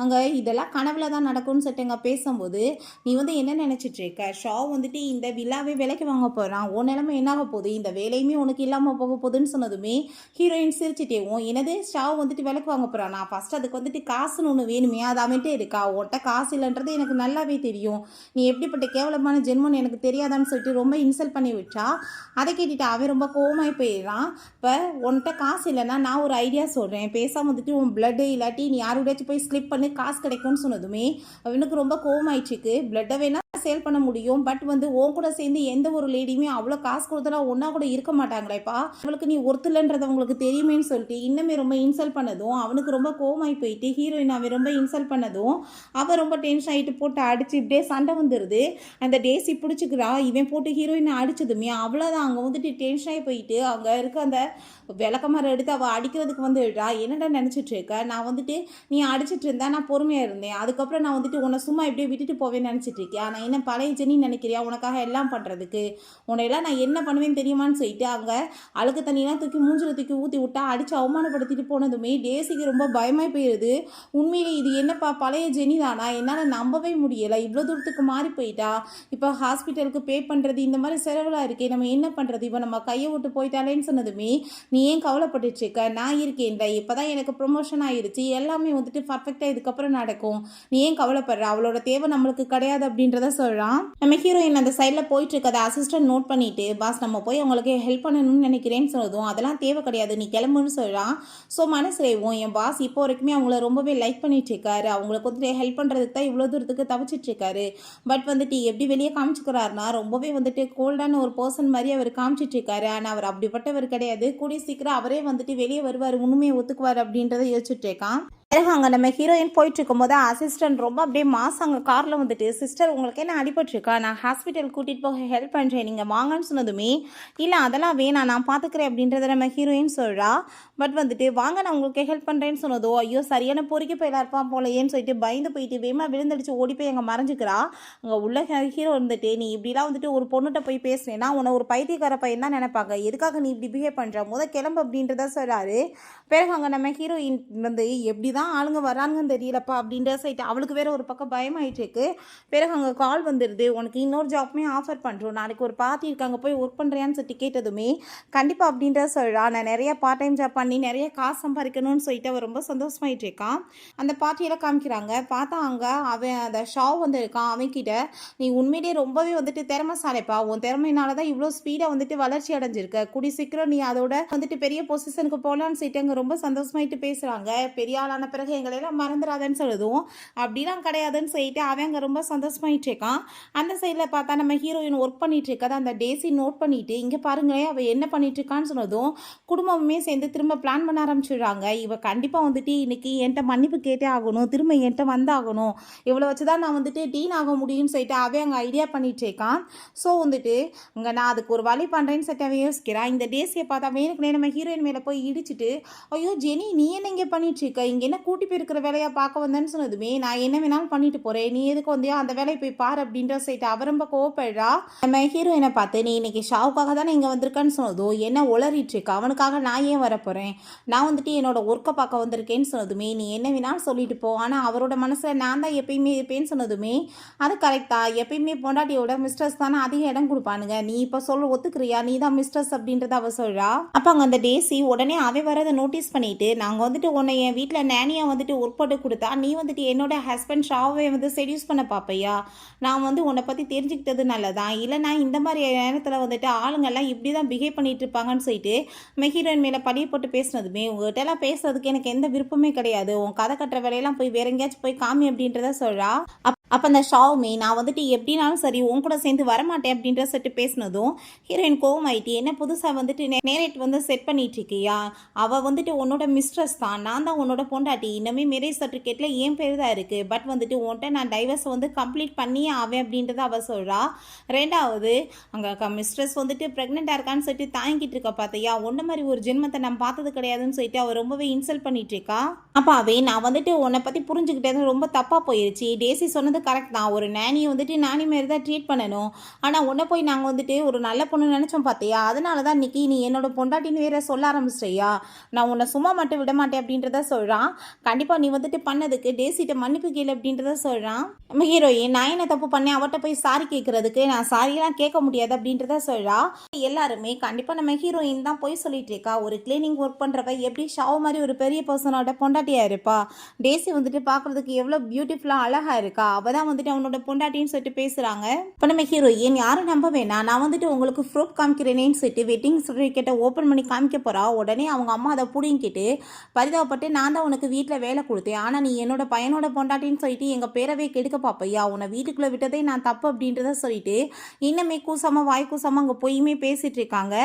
அங்கே இதெல்லாம் கனவுல தான் நடக்கும்னு சொல்லிட்டு அங்கே பேசும்போது நீ என்ன நினச்சிட்டு இருக்க, ஷா வந்துட்டு இந்த விழாவே விலைக்கு வாங்க போகிறான், உன் நிலைமை என்னாக போகுது, இந்த வேலையுமே உனக்கு இல்லாமல் போக போகுதுன்னு சொன்னதுமே ஹீரோயின் சிரிச்சிட்டேவும் என்னது ஷா வந்துட்டு விலைக்கு வாங்க போகிறான், நான் ஃபஸ்ட் அதுக்கு வந்துட்டு காசுன்னு ஒன்று வேணுமே அது அவன்கிட்ட இருக்கா, உன்கிட்ட காசு இல்லைன்றது எனக்கு நல்லாவே தெரியும், நீ எப்படிப்பட்ட கேவலமான ஜென்மன்னு எனக்கு தெரியாதான்னு சொல்லிட்டு ரொம்ப இன்சல்ட் பண்ணி விட்டா. அதை கேட்டுட்டு அவன் ரொம்ப கோவமாகி போயிடுறான். இப்போ உன்கிட்ட காசு இல்லைன்னா நான் ஒரு ஐடியா சொல்கிறேன், பேசாமல் வந்துட்டு உன் பிளட்டு இல்லாட்டி நீ யாரோடையாச்சும் போய் ஸ்லிப் பண்ணி காசு கிடைக்கும்னு சொன்னதுமே அவனுக்கு ரொம்ப கோவமாயிடுச்சுக்கு. பிளட்டை வேணா சேல் பண்ண முடியும், பட் உன் கூட சேர்ந்து எந்த ஒரு லேடியுமே அவ்வளோ காசு கொடுத்தலாம் ஒன்றா கூட இருக்க மாட்டாங்களேப்பா, அவளுக்கு நீ ஒருத்தலன்றது அவங்களுக்கு தெரியுமேன்னு சொல்லிட்டு இன்னுமே ரொம்ப இன்சல்ட் பண்ணதும் அவனுக்கு ரொம்ப கோவமாகி போயிட்டு ஹீரோயின் அவன் ரொம்ப இன்சல்ட் பண்ணதும் அவன் ரொம்ப டென்ஷன் ஆகிட்டு போட்டு அடிச்சு இப்படியே சண்டை வந்துடுது. அந்த டேசி பிடிச்சிக்கிறா, இவன் போட்டு ஹீரோயினை அடிச்சதுமே அவ்வளோதான் அங்கே வந்துட்டு டென்ஷன் ஆகி போயிட்டு அங்கே இருக்க அந்த விளக்கமரம் எடுத்து அவள் அடிக்கிறதுக்கு வந்துடுறா. என்னடா நினச்சிட்டு இருக்க, நான் வந்துட்டு நீ அடிச்சிட்டு இருந்தா நான் பொறுமையாக இருந்தேன், அதுக்கப்புறம் நான் வந்துட்டு உன்னை சும்மா இப்படியே விட்டுட்டு போவேன்னு நினச்சிட்டு இருக்கேன், நான் என்ன பழைய ஜெனி நினைக்கிறியா உனக்காக எல்லாம் பண்ணுறதுக்கு, உன்னையெல்லாம் நான் என்ன பண்ணுவேன்னு தெரியுமான்னு சொல்லிட்டு அங்கே அழுக்கு தண்ணியெலாம் தூக்கி மூஞ்சில் தூக்கி ஊற்றி விட்டா அடித்து அவமானப்படுத்திட்டு போனதுமே டேசிக்கு ரொம்ப பயமாகி போயிடுது. உண்மையிலே இது என்னப்பா பழைய ஜெனி தானா, என்னால் நம்பவே முடியலை, இவ்வளோ தூரத்துக்கு மாறி போயிட்டா, இப்போ ஹாஸ்பிட்டலுக்கு பே பண்ணுறது இந்த மாதிரி செலவெலாம் இருக்கே, நம்ம என்ன பண்ணுறது, இப்போ நம்ம கையை விட்டு போயிட்டாலேன்னு சொன்னதுமே நீ ஏன் கவலைப்பட்டுட்டு இருக்க, நான் இருக்கேன்ல, இப்போ தான் எனக்கு ப்ரொமோஷன் ஆகிடுச்சு, எல்லாமே வந்துட்டு பர்ஃபெக்டாக இதுக்கப்புறம் நடக்கும், நீ ஏன் கவலைப்படுற, அவளோட தேவை நம்மளுக்கு கிடையாது அப்படின்றத சொல்கிறான். நம்ம ஹீரோயின் அந்த சைடில் போயிட்டு இருக்கதை அசிஸ்டன்ட் நோட் பண்ணிட்டு பாஸ் நம்ம போய் அவங்களுக்கு ஹெல்ப் பண்ணணும்னு நினைக்கிறேன்னு சொன்னதும் அதெல்லாம் தேவை கிடையாது நீ கிளம்புன்னு சொல்கிறான். ஸோ மனசுலேவும் என் பாஸ் இப்போ வரைக்குமே அவங்கள ரொம்பவே லைக் பண்ணிட்டு இருக்காரு, அவங்களுக்கு வந்துட்டு ஹெல்ப் பண்ணுறதுக்கு தான் இவ்வளோ தூரத்துக்கு தவிச்சிட்டு இருக்காரு, பட் வந்துட்டு எப்படி வெளியே காமிச்சுக்கிறாருனா ரொம்பவே வந்துட்டு கோல்டான ஒரு பர்சன் மாதிரி அவர் காமிச்சிட்டு இருக்காரு. ஆனால் அவர் அப்படிப்பட்டவர் கிடையாது, கூடிய சீக்கிரம் அவரே வந்துட்டு வெளியே வருவார், உண்மையை ஒத்துக்குவார் அப்படின்றத யோசிச்சுட்டு இருக்கான். பிறகு அங்கே நம்ம ஹீரோயின் போயிட்டு இருக்கும்போது அசிஸ்டன்ட் ரொம்ப அப்படியே மாதம் அங்கே காரில் வந்துட்டு சிஸ்டர் உங்களுக்கு என்ன அடிபட்டுருக்கா, நான் ஹாஸ்பிட்டல் கூட்டிகிட்டு போக ஹெல்ப் பண்ணுறேன் நீங்கள் வாங்கன்னு சொன்னதுமே இல்லை அதெல்லாம் வேணாம் நான் பார்த்துக்கிறேன் அப்படின்றத நம்ம ஹீரோயின் சொல்கிறா. பட் வந்துட்டு வாங்க நான் உங்களுக்கு ஹெல்ப் பண்ணுறேன்னு சொன்னதோ ஐயோ சரியான பொறுக்கி போயிடா இருப்பான் போல ஏன்னு சொல்லிட்டு பயந்து போயிட்டு வேமா விழுந்தடிச்சு ஓடி போய் அங்கே மறைஞ்சிக்கிறா. அங்கே உள்ள ஹீரோ வந்துட்டு நீ இப்படிலாம் வந்துட்டு ஒரு பொண்ணுகிட்ட போய் பேசுனேன்னா உன்னை ஒரு பைத்தியக்கார பையன் தான் நினைப்பாங்க, எதுக்காக நீ இப்படி பிஹேவ் பண்ணுற முத கிளம்பு அப்படின்றத சொல்கிறாரு. பிறகு அங்கே நம்ம ஹீரோயின் எப்படி தான் தான் ஆளுங்க வராங்கன்னு தெரியலப்பா அப்படின்ற சைட்டு அவளுக்கு வேற ஒரு பக்கம் பயமாயிட்டு இருக்கு. பிறகு அங்கே கால் வந்துடுது, உனக்கு இன்னொரு ஜாப்புமே ஆஃபர் பண்ணுறோம், நாளைக்கு ஒரு பார்ட்டி இருக்காங்க போய் ஒர்க் பண்ணுறியான்னு சொல்லி கேட்டதுமே கண்டிப்பாக அப்படின்ற சொல்கிறா. நான் நிறைய பார்ட் டைம் ஜாப் பண்ணி நிறைய காசு சம்பாதிக்கணும்னு சொல்லிட்டு அவள் ரொம்ப சந்தோஷமாயிட்டு இருக்கான். அந்த பார்ட்டியெல்லாம் காமிக்கிறாங்க. பார்த்தா அங்கே அவன் அந்த ஷாவ் வந்து இருக்கான். அவன்கிட்ட நீ உண்மையிலேயே ரொம்பவே வந்துட்டு திறமைசாலைப்பா, உன் திறமையினால தான் இவ்வளோ ஸ்பீடாக வந்துட்டு வளர்ச்சி அடைஞ்சிருக்க, கூடி சீக்கிரம் நீ அதோட வந்துட்டு பெரிய பொசிஷனுக்கு போகலான்னு சொல்லிட்டு அங்கே ரொம்ப சந்தோஷமாயிட்டு பேசுகிறாங்க. பெரிய ஆளான பிறகு எங்களையெல்லாம் மறந்துடாதன்னு சொல்லுதும் அப்படிலாம் கிடையாதுன்னு சொல்லிட்டு அவன் அங்கே ரொம்ப சந்தோஷமாயிட்டு இருக்கான். அந்த சைடில் பார்த்தா நம்ம ஹீரோயின் ஒர்க் பண்ணிட்டு இருக்கதை அந்த டேசி நோட் பண்ணிட்டு இங்கே பாருங்களேன் அவள் என்ன பண்ணிட்டு இருக்கான்னு சொன்னதும் குடும்பமே சேர்ந்து திரும்ப பிளான் பண்ண ஆரம்பிச்சிடுறாங்க. இவ கண்டிப்பாக வந்துட்டு இன்னைக்கு என்கிட்ட மன்னிப்பு கேட்டே ஆகணும், திரும்ப என்கிட்ட வந்தாகணும், இவ்வளோ வச்சு தான் நான் வந்துட்டு டீன் ஆக முடியும்னு சொல்லிட்டு அவன் அங்கே ஐடியா பண்ணிட்டு இருக்கான். ஸோ வந்துட்டு இங்கே நான் அதுக்கு ஒரு வழி பண்ணுறேன்னு சொல்லிட்டு அவன் யோசிக்கிறான். இந்த டேசியை பார்த்தா வேணுக்கு நம்ம ஹீரோயின் மேலே போய் இடிச்சிட்டு ஐயோ ஜெனி நீ என்ன இங்கே பண்ணிட்டு இருக்க, இங்கே என்ன கூட்டி போயிருக்கிற வேலையாக பார்க்க வந்தேன்னு சொன்னதுமே நான் என்ன வேணாலும் பண்ணிட்டு போகிறேன், நீ எதுக்கு வந்தியோ அந்த வேலையை போய் பாரு அப்படின்ற சொல்லிட்டு அவ ரொம்ப கோவப்படுறா. நம்ம ஹீரோயினை பார்த்து நீ இன்னைக்கு ஷாவுக்காக தானே இங்கே வந்திருக்கான்னு சொன்னதும் என்ன உளறிட்டு இருக்கு, அவனுக்காக நான் ஏன் வரப்போகிறேன், நான் வந்துட்டு என்னோட ஒர்க்கை பார்க்க வந்திருக்கேன்னு சொன்னதுமே நீ என்ன வேணாலும் சொல்லிட்டு போ, ஆனால் அவரோட மனசில் நான் தான் எப்பயுமே இருப்பேன்னு சொன்னதுமே அது கரெக்டா, எப்பயுமே பொண்டாட்டியோட மிஸ்டர்ஸ் தானே அதிக இடம் கொடுப்பானுங்க, நீ இப்போ சொல்ல ஒத்துக்கிறியா, நீ தான் மிஸ்டர்ஸ் அப்படின்றத அவ சொல்கிறா. அப்போ அங்கே அந்த டேசி உடனே அவ வரதை நோட்டீஸ் பண்ணிட்டு நாங்கள் வந்துட்டு உன்னை என் வீட்டில் நேனியாக வந்துட்டு ஒர்க் போட்டு கொடுத்தா நீ வந்துட்டு என்னோட ஹஸ்பண்ட் ஷாவை வந்து செடியூஸ் பண்ண பார்ப்பையா, நான் வந்து உன்னை பற்றி தெரிஞ்சுக்கிட்டது நல்லதான், இல்லைனா இந்த மாதிரி நேரத்தில் வந்துட்டு ஆளுங்கெல்லாம் இப்படி தான் பிஹேவ் பண்ணிட்டு இருப்பாங்கன்னு சொல்லிட்டு ஹீரோயின் மேலே படியை போட்டு பேசினதுமே உங்கள்கிட்ட எல்லாம் பேசுறதுக்கு எனக்கு எந்த விருப்பமே கிடையாது, உன் கதை கட்டுற வேலையெல்லாம் போய் வேற எங்கேயாச்சும் போய் காமி அப்படின்றத சொல்கிறா. அப்போ அந்த ஷாவுமே நான் வந்துட்டு எப்படினாலும் சரி உன் கூட சேர்ந்து வரமாட்டேன் அப்படின்ற சொல்லிட்டு பேசினதும் ஹீரோயின் கோவம் ஆயிட்டு என்ன புதுசாக வந்துட்டு நேரேட் வந்து செட் பண்ணிட்டு இருக்கியா, அவள் வந்துட்டு உன்னோட மிஸ்ட்ரஸ் தான், நான் தான் உன்னோட பொண்டாட்டி, இன்னமே மேரேஜ் சர்டிஃபிகேட்டில் என் பேர் தான் இருக்குது, பட் வந்துட்டு உன்கிட்ட நான் டைவர்ஸ் வந்து கம்ப்ளீட் பண்ணியே ஆவேன் அப்படின்றத அவள் சொல்கிறா. ரெண்டாவது அங்கே மிஸ்ட்ரஸ் வந்துட்டு ப்ரெக்னெண்ட்டாக இருக்கான்னு சொல்லிட்டு தாங்கிட்டு இருக்கா பார்த்தியா, ஒன்றை மாதிரி ஒரு ஜென்மத்தை நான் பார்த்தது கிடையாதுன்னு சொல்லிட்டு அவள் ரொம்பவே இன்சல்ட் பண்ணிட்டு இருக்கா. அப்போ நான் வந்துட்டு உன்னை பற்றி புரிஞ்சுக்கிட்டது ரொம்ப தப்பாக போயிடுச்சு, டேசி சொன்னது கரெக்ட் தான், ஒரு நேனியை வந்துட்டு நானி மாரி தான் ட்ரீட் பண்ணணும், ஆனால் உன்னை போய் நாங்கள் வந்துட்டு ஒரு நல்ல பொண்ணு நினச்சோம் பார்த்தியா, அதனால தான் இன்னைக்கு நீ என்னோட பொண்டாட்டின்னு வேற சொல்ல ஆரம்பிச்சிட்டியா, நான் உன்னை சும்மா மட்டும் விட மாட்டேன் அப்படின்றத சொல்கிறான். கண்டிப்பாக நீ வந்துட்டு பண்ணதுக்கு டேசிட்ட மன்னிப்பு கேளு அப்படின்றத சொல்கிறான். நம்ம ஹீரோயின் நான் என்ன தப்பு பண்ணேன் அவட்ட போய் சாரி கேட்கறதுக்கு, நான் சாரியெல்லாம் கேட்க முடியாது அப்படின்றத சொல்கிறா. எல்லாருமே கண்டிப்பாக நம்ம ஹீரோயின் தான் போய் சொல்லிட்டு இருக்கா, ஒரு கிளீனிங் ஒர்க் பண்ணுறவ எப்படி ஷாவ் மாதிரி ஒரு பெரிய பர்சனோட பொண்டாட்டியாக இருப்பா, டேசி வந்துட்டு பார்க்குறதுக்கு எவ்வளோ பியூட்டிஃபுல்லாக அழகாக இருக்கா, அவள் தான் வந்துட்டு அவனோட பொண்டாட்டின்னு சொல்லிட்டு பேசுகிறாங்க. இப்போ நம்ம ஹீரோயின் யாரும் நம்ப வேணாம், நான் வந்துட்டு உங்களுக்கு ப்ரூஃப் காமிக்கிறேனேன்னு சொல்லிட்டு வெட்டிங் சர்டிஃபிகேட்டை ஓப்பன் பண்ணி காமிக்க போகிறா. உடனே அவங்க அம்மா அதை பிடிங்கிட்டு பரிதாபப்பட்டு நான் தான் உனக்கு வீட்டில் வேலை கொடுத்தேன், ஆனால் நீ என்னோட பையனோட பொண்டாட்டின்னு சொல்லிட்டு எங்கள் பேரவே கெடுக்க பார்ப்பையா, உன்னை வீட்டுக்குள்ளே விட்டதே நான் தப்பு அப்படின்றத சொல்லிட்டு இன்னமே கூசாமல் வாய் கூசாமல் அங்கே போயுமே பேசிகிட்டு இருக்காங்க.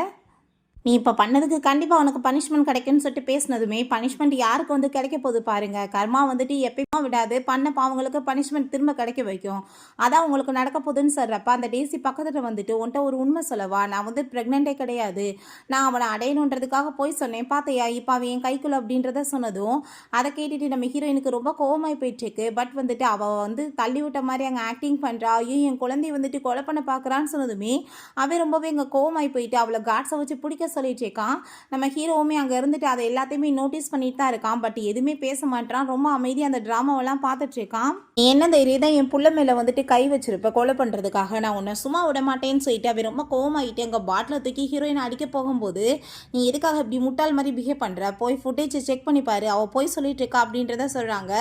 நீ இப்போ பண்ணதுக்கு கண்டிப்பாக உனக்கு பனிஷ்மெண்ட் கிடைக்குன்னு சொல்லிட்டு பேசினதுமே பனிஷ்மெண்ட் யாருக்கு வந்து கிடைக்க போகுது பாருங்க, கர்மா வந்துட்டு எப்பயுமா விடாது, பண்ண பாவங்களுக்கு பனிஷ்மெண்ட் திரும்ப கிடைக்க வைக்கும், அதான் உங்களுக்கு நடக்க போகுதுன்னு சொல்கிறப்ப அந்த டேசி பக்கத்தில் வந்துட்டு உன்ட்ட ஒரு உண்மை சொல்லவா, நான் வந்து ப்ரெக்னென்ட்டே கிடையாது, நான் அவனை அடையணுன்றதுக்காக போய் சொன்னேன் பார்த்தையா, இப்போ அவன் என் கைக்குள்ள அப்படின்றத சொன்னதும் அதை கேட்டுட்டு நம்ம ஹீரோயினுக்கு ரொம்ப கோவமாய் போயிட்டுருக்கு. பட் வந்துட்டு அவள் வந்து தள்ளி விட்ட மாதிரி அங்கே ஆக்டிங் பண்ணுறா, ஐயோ என் குழந்தைய வந்துட்டு கொலை பண்ண பார்க்குறான்னு சொன்னதுமே அவன் ரொம்பவே இங்கே கோவமாய் போயிட்டு அவளை காட்ஸை வச்சு பிடிக்க சொல்லிட்டு இருக்கான். நம்ம ஹீரோவுமே அங்கே இருந்துட்டு அதை எல்லாத்தையுமே நோட்டீஸ் பண்ணிட்டு தான் இருக்கான். பட் எதுவுமே பேச மாட்டான், ரொம்ப அமைதியாக அந்த ட்ராமாவெல்லாம் பார்த்துட்டு இருக்கான். என்ன தைரியம் தான் என் புள்ள மேலே வந்துட்டு கை வச்சிருப்ப கொலை பண்ணுறதுக்காக, நான் உன்னை சும்மா விட மாட்டேன்னு சொல்லிட்டு அவன் ரொம்ப கோவமாகிட்டு அங்கே பாட்டில் தூக்கி ஹீரோயின் அடிக்க போகும்போது நீ எதுக்காக இப்படி முட்டாள் மாதிரி பிஹேவ் பண்ணுற, போய் ஃபுட்டேஜ் செக் பண்ணி பாரு, அவள் போய் சொல்லிட்டு இருக்கா அப்படின்றத சொல்கிறாங்க.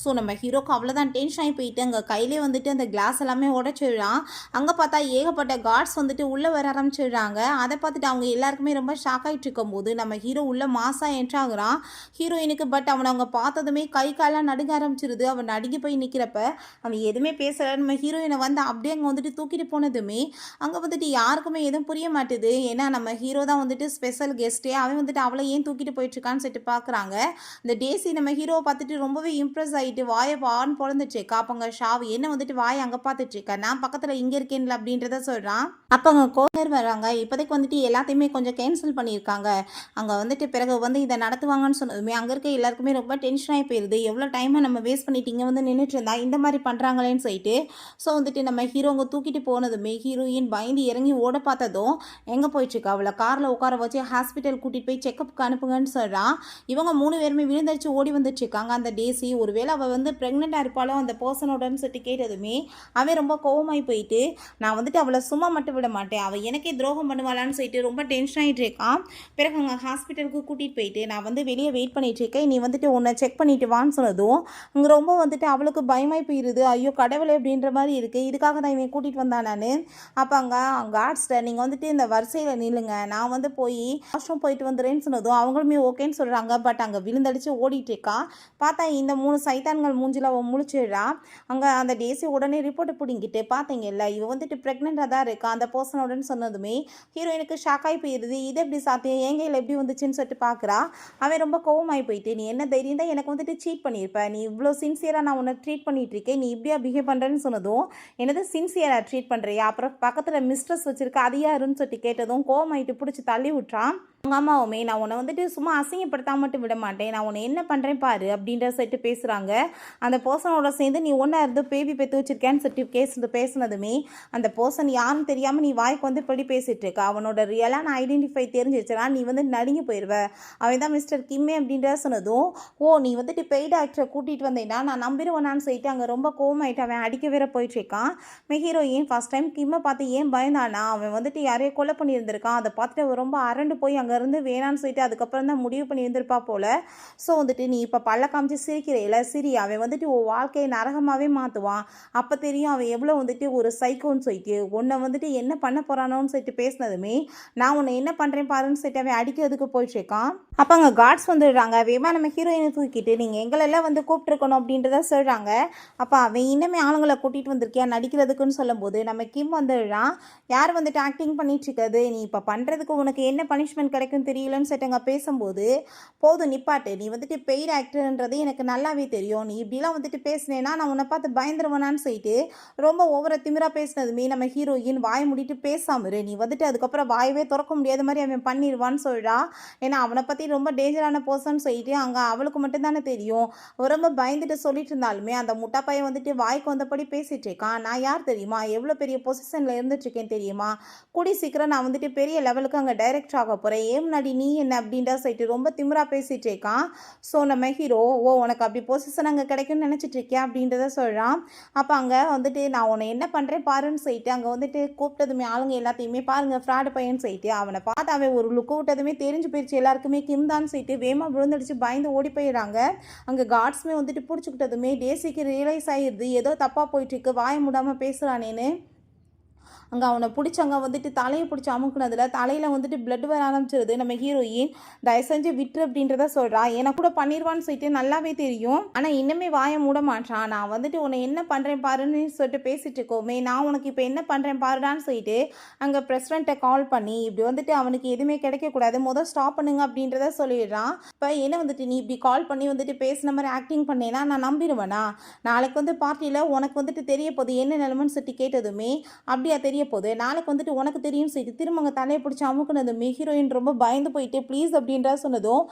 ஸோ நம்ம ஹீரோக்கு அவ்வளோதான் டென்ஷன் ஆகி போயிட்டு அங்கே கையிலே வந்துட்டு அந்த கிளாஸ் எல்லாமே உடச்சிடுறான். அங்கே பார்த்தா ஏகப்பட்ட கார்ட்ஸ் வந்துட்டு உள்ளே வர ஆரம்பிச்சிடுறாங்க. அதை பார்த்துட்டு அவங்க எல்லாருக்குமே ரொம்ப ஷாக் ஆகிட்டு இருக்கும்போது நம்ம ஹீரோ உள்ள மாசா என்ட்ராகிறான் ஹீரோயினுக்கு. பட் அவனை அவங்க பார்த்ததுமே கை காலெலாம் நடுங்க ஆரம்பிச்சிருது. அவன் நடுங்கி போய் நிற்கிறப்ப அவன் எதுவுமே பேசலை. நம்ம ஹீரோயினை வந்து அப்படியே அங்கே வந்துட்டு தூக்கிட்டு போனதுமே அங்கே வந்துட்டு யாருக்குமே எதுவும் புரிய மாட்டுது. ஏன்னா நம்ம ஹீரோ தான் வந்துட்டு ஸ்பெஷல் கெஸ்ட்டே, அவன் வந்துட்டு அவளை ஏன் தூக்கிட்டு போயிட்டுருக்கான்னு சொல்லிட்டு பார்க்குறாங்க. இந்த டேசி நம்ம ஹீரோவை பார்த்துட்டு ரொம்பவே இம்ப்ரெஸ் ஆகிட்டு வாயை பான்னு பொழந்துச்சு. காப்பங்க ஷாவ் என்ன வந்துட்டு வாயை அங்கே பார்த்துட்டு இருக்கா, நான் பக்கத்தில் இங்கே இருக்கேன்ல அப்படின்றத சொல்கிறான். அப்போ அங்கே கோனர் வராங்க. இப்போதைக்கு வந்துட்டு எல்லாத்தையுமே கொஞ்சம் கேன்சல் பண்ணியிருக்காங்க. அங்கே வந்துட்டு பிறகு வந்து இதை நடத்துவாங்கன்னு சொன்னதுமே அங்கே இருக்க எல்லாருக்குமே ரொம்ப டென்ஷன் ஆகி போயிடுது. எவ்வளோ டைமை நம்ம வேஸ்ட் பண்ணிட்டு இங்கே வந்து நின்றுட்டு இருந்தா இந்த மாதிரி பண்ணுறாங்களேன்னு சொல்லிட்டு ஸோ வந்துட்டு நம்ம ஹீரோங்க தூக்கிட்டு போனதுமே ஹீரோயின் பயந்து இறங்கி ஓட பார்த்ததும் எங்கே போயிட்டுருக்கா அவளை காரில் உட்கார வச்சு ஹாஸ்பிட்டல் கூட்டிகிட்டு போய் செக்கப்புக்கு அனுப்புங்கன்னு சொல்கிறான். இவங்க 3 பேருமே விழுந்தடிச்சு ஓடி வந்துட்டு இருக்காங்க. அந்த டேசி ஒருவேளை அவள் வந்து ப்ரெக்னெண்ட்டாக இருப்பாளோ அந்த பர்சனோடன்னு சொல்லிட்டு கேட்டதுமே அவன் ரொம்ப கோவமாகி போயிட்டு நான் வந்துட்டு அவளை சும்மா மட்டும் விட மாட்டேன், அவள் எனக்கே துரோகம் பண்ணுவாளான்னு சொல்லிட்டு ரொம்ப டென்ஷன் ஆகிட்டு இருக்கான். பிறகு அங்கே ஹாஸ்பிட்டலுக்கு கூட்டிகிட்டு போயிட்டு நான் வந்து வெளியே வெயிட் பண்ணிட்டு இருக்கேன், நீ வந்துட்டு உன்னை செக் பண்ணிட்டு வான்னு சொன்னதும் அங்கே ரொம்ப வந்துட்டு அவளுக்கு பயமாகி போயிடுது. ஐயோ கடவுளே அப்படின்ற மாதிரி இருக்குது, இதுக்காக தான் இவன் கூட்டிகிட்டு வந்தான் நான். அப்போ அங்கே கார்ட்ஸ்ட நீங்கள் வந்துட்டு இந்த வரிசையில் நில்லுங்க, நான் வந்து போய் வாஷ்ரூம் போயிட்டு வந்துடுறேன்னு சொன்னதும் அவங்களுமே ஓகேன்னு சொல்கிறாங்க. பட் அங்கே விழுந்தடிச்சு ஓடிட்டு இருக்கா. பார்த்தா இந்த 3 சைத்தான்கள் மூஞ்சில் அவன் முழிச்சிடுறா. அங்கே அந்த டேசி உடனே ரிப்போர்ட்டை பிடிங்கிட்டு பார்த்தீங்கல்ல இவ வந்துட்டு ப்ரெக்னெண்ட்டாக தான் இருக்கா அந்த பர்சனோடன்னு சொன்னதுமே ஹீரோயினுக்கு ஷாக்காகி போயிடுது. இது எப்படி சாத்தியம், என் கையில் எப்படி வந்துச்சுன்னு சொல்லிட்டு பார்க்குறா. அவன் ரொம்ப கோவமாகி போயிட்டு நீ என்ன தைரியம் தான் எனக்கு வந்துட்டு சீட் பண்ணியிருப்ப, நீ இவ்வளோ சின்சியராக நான் உன்னை ட்ரீட் பண்ணிட்டு இருக்கேன், நீ இப்படியா பிஹேவ் பண்ணுறேன்னு சொன்னதும் என்னது சின்சியராக ட்ரீட் பண்ணுறியா, அப்புறம் பக்கத்தில் மிஸ்ட்ரஸ் வச்சிருக்க அது யாருன்னு சொல்லிட்டு கேட்டதும் கோவமாயிட்டு பிடிச்சி தள்ளி விட்றான். அவங்க அம்மாவுமே நான் உன்னை வந்துட்டு சும்மா அசிங்கப்படுத்தாம மட்டும் விட மாட்டேன், நான் உன்னை என்ன பண்ணுறேன் பாரு அப்படின்ற சொல்லிட்டு பேசுகிறாங்க. அந்த பர்சனோட சேர்ந்து நீ ஒன்றா இருந்து பேபி பெற்று வச்சிருக்கேன்னு சொல்லிட்டு பேசுனதுமே அந்த பர்சன் யாருன்னு தெரியாமல் நீ வாய்க்கு வந்து இப்படி பேசிகிட்டு இருக்க, அவனோட ரியலான ஐடென்டிஃபை தெரிஞ்சிருச்சுனா நீ வந்து நடுங்கி போயிடுவ, அவன் தான் மிஸ்டர் கிம்மே அப்படின்ற சொன்னதும் ஓ நீ வந்துட்டு பெய்டு ஆக்டரை கூட்டிகிட்டு வந்தேன்னா நான் நம்பிடுவேனான்னு சொல்லிட்டு அங்கே ரொம்ப கோவமாயிட்டு அவன் அடிக்க வேற போயிட்டுருக்கான். ஹீரோயின் ஃபர்ஸ்ட் டைம் கிம்மை பார்த்து ஏன் பயந்தானா, அவன் வந்துட்டு யாரையோ கொலை பண்ணியிருந்திருக்கான், அதை பார்த்துட்டு ரொம்ப அரண்டு போய் அங்கே இருந்து வேணான்னு சொல்லிட்டு அதுக்கப்புறம் தான் முடிவு பண்ணி இருந்திருப்பா போல. ஸோ வந்துட்டு நீ இப்போ பல்ல காமிச்சு சிரிக்கிறேல சிரி, அவன் வந்துட்டு உன் வாழ்க்கையை நரகமாகவே மாற்றுவான், அப்போ தெரியும் அவன் எவ்வளோ வந்துட்டு ஒரு சைக்கோன்னு சொல்லிட்டு உன்னை வந்துட்டு என்ன பண்ண போகிறானோன்னு சொல்லிட்டு பேசினதுமே நான் உன்னை என்ன பண்ணுறேன் பாருன்னு சொல்லிட்டு அவன் அடிக்கிறதுக்கு போயிட்டுருக்கான். அப்போ அங்கே கார்ட்ஸ் வந்துடுறாங்க. வேமா நம்ம ஹீரோயினை தூக்கிட்டு நீங்கள் எங்களெல்லாம் வந்து கூப்பிட்டுருக்கணும் அப்படின்றத சொல்கிறாங்க. அப்போ அவன் இன்னமே ஆளுங்களை கூட்டிகிட்டு வந்திருக்கியா நடிக்கிறதுக்குன்னு சொல்லும்போது நம்ம கிம் வந்துடுறான். யார் வந்துட்டு ஆக்டிங் பண்ணிட்டு இருக்கிறது, நீ இப்போ பண்ணுறதுக்கு உனக்கு என்ன பனிஷ்மெண்ட் கிடைக்கும் தெரியலன்னு சொல்லிட்டு பேசும்போது போதும் நிப்பாட்டு, நீ வந்துட்டு பெய்டு ஆக்டர்ன்றது எனக்கு நல்லாவே தெரியும், நீ இப்படிலாம் வந்துட்டு பேசினேன்னா நான் உன்னை பார்த்து பயந்துருவேனான்னு சொல்லிட்டு ரொம்ப ஓவர திமிரா பேசினதுமே நம்ம ஹீரோயின் வாய் முடிட்டு பேசாமரு, நீ வந்துட்டு அதுக்கப்புறம் வாயவே திறக்க முடியாத மாதிரி அவன் பண்ணிடுவான்னு சொல்கிறா. ஏன்னா அவனை பற்றி ரொம்ப டேஞ்சரான பர்சன் சொல்லிட்டு அங்கே அவளுக்கு மட்டும்தானே தெரியும். ரொம்ப பயந்துட்டு சொல்லிட்டு இருந்தாலுமே அந்த முட்டா பையன் வந்துட்டு வாய்க்கு வந்தபடி பேசிட்டு இருக்கான். நான் யார் தெரியுமா, எவ்வளோ பெரிய பொசிஷனில் இருந்துட்டு இருக்கேன் தெரியுமா, கூடி சீக்கிரம் நான் வந்துட்டு பெரிய லெவலுக்கு அங்கே டைரக்ட் ஆக போகிறேன், ஏன் முன்னாடி நீ என்ன அப்படின்ற சொல்லிட்டு ரொம்ப திமிரா பேசிட்டு இருக்கான். ஸோ நம்ம ஹீரோ ஓ உனக்கு அப்படி பொசிஷன் அங்கே கிடைக்கும்னு நினச்சிட்டு இருக்கியா அப்படின்றத சொல்கிறான். அப்போ அங்கே வந்துட்டு நான் உன்னை என்ன பண்ணுறேன் பாருன்னு சொல்லிட்டு அங்கே வந்துட்டு கூப்பிட்டதுமே ஆளுங்க எல்லாத்தையுமே பாருங்கள் ஃப்ராடு பையன்னு சொல்லிட்டு அவனை பார்த்து அவன் ஒரு லுக்கு விட்டதுமே தெரிஞ்சு போயிடுச்சு எல்லாருக்குமே கிம் தான் சொல்லிட்டு வேமா விழுந்தடிச்சு பயந்து ஓடி போயிடுறாங்க. அங்கே கார்ட்ஸ்மே வந்துட்டு பிடிச்சிக்கிட்டதுமே டேசிக்கு ரியலைஸ் ஆகிடுது ஏதோ தப்பாக போயிட்டுருக்கு வாய முடாமல் பேசுகிறானேன்னு. அங்கே அவனை பிடிச்சி அங்கே வந்துட்டு தலையை பிடிச்சி அமுக்குனதில் தலையில் வந்துட்டு பிளட் வர ஆரம்பிச்சிருது. நம்ம ஹீரோயின் தயவு செஞ்சு விட்டுரு அப்படின்றத சொல்கிறா. எனக்கு கூட பண்ணிடுவான்னு சொல்லிட்டு நல்லாவே தெரியும், ஆனால் இன்னுமே வாயை மூட மாட்டான். நான் வந்துட்டு உன்னை என்ன பண்ணுறேன் பாருன்னு சொல்லிட்டு பேசிட்டு இருக்கோமே, நான் உனக்கு இப்போ என்ன பண்ணுறேன் பாருடான்னு சொல்லிட்டு அங்கே பிரசிடெண்ட்டை கால் பண்ணி இப்படி வந்துட்டு அவனுக்கு எதுவுமே கிடைக்கக்கூடாது முதல் ஸ்டாப் பண்ணுங்க அப்படின்றத சொல்லிடுறான். இப்போ என்ன வந்துட்டு நீ இப்படி கால் பண்ணி வந்துட்டு பேசின மாதிரி ஆக்டிங் பண்ணேன்னா நான் நம்பிடுவேனா, நாளைக்கு வந்து பார்ட்டியில் உனக்கு வந்துட்டு தெரிய போகுது என்ன நிலைமைன்னு சொல்லிட்டு கேட்டதுமே அப்படியா தெரிய போகுது, நாளைக்கு வந்துட்டு உனக்கு தெரியும் சொல்லிட்டு திரும்ப அங்கே தலையை பிடிச்சி அமுக்குனதுமே ஹீரோயின் ரொம்ப பயந்து போயிட்டு ப்ளீஸ் அப்படின்றத சொன்னதும்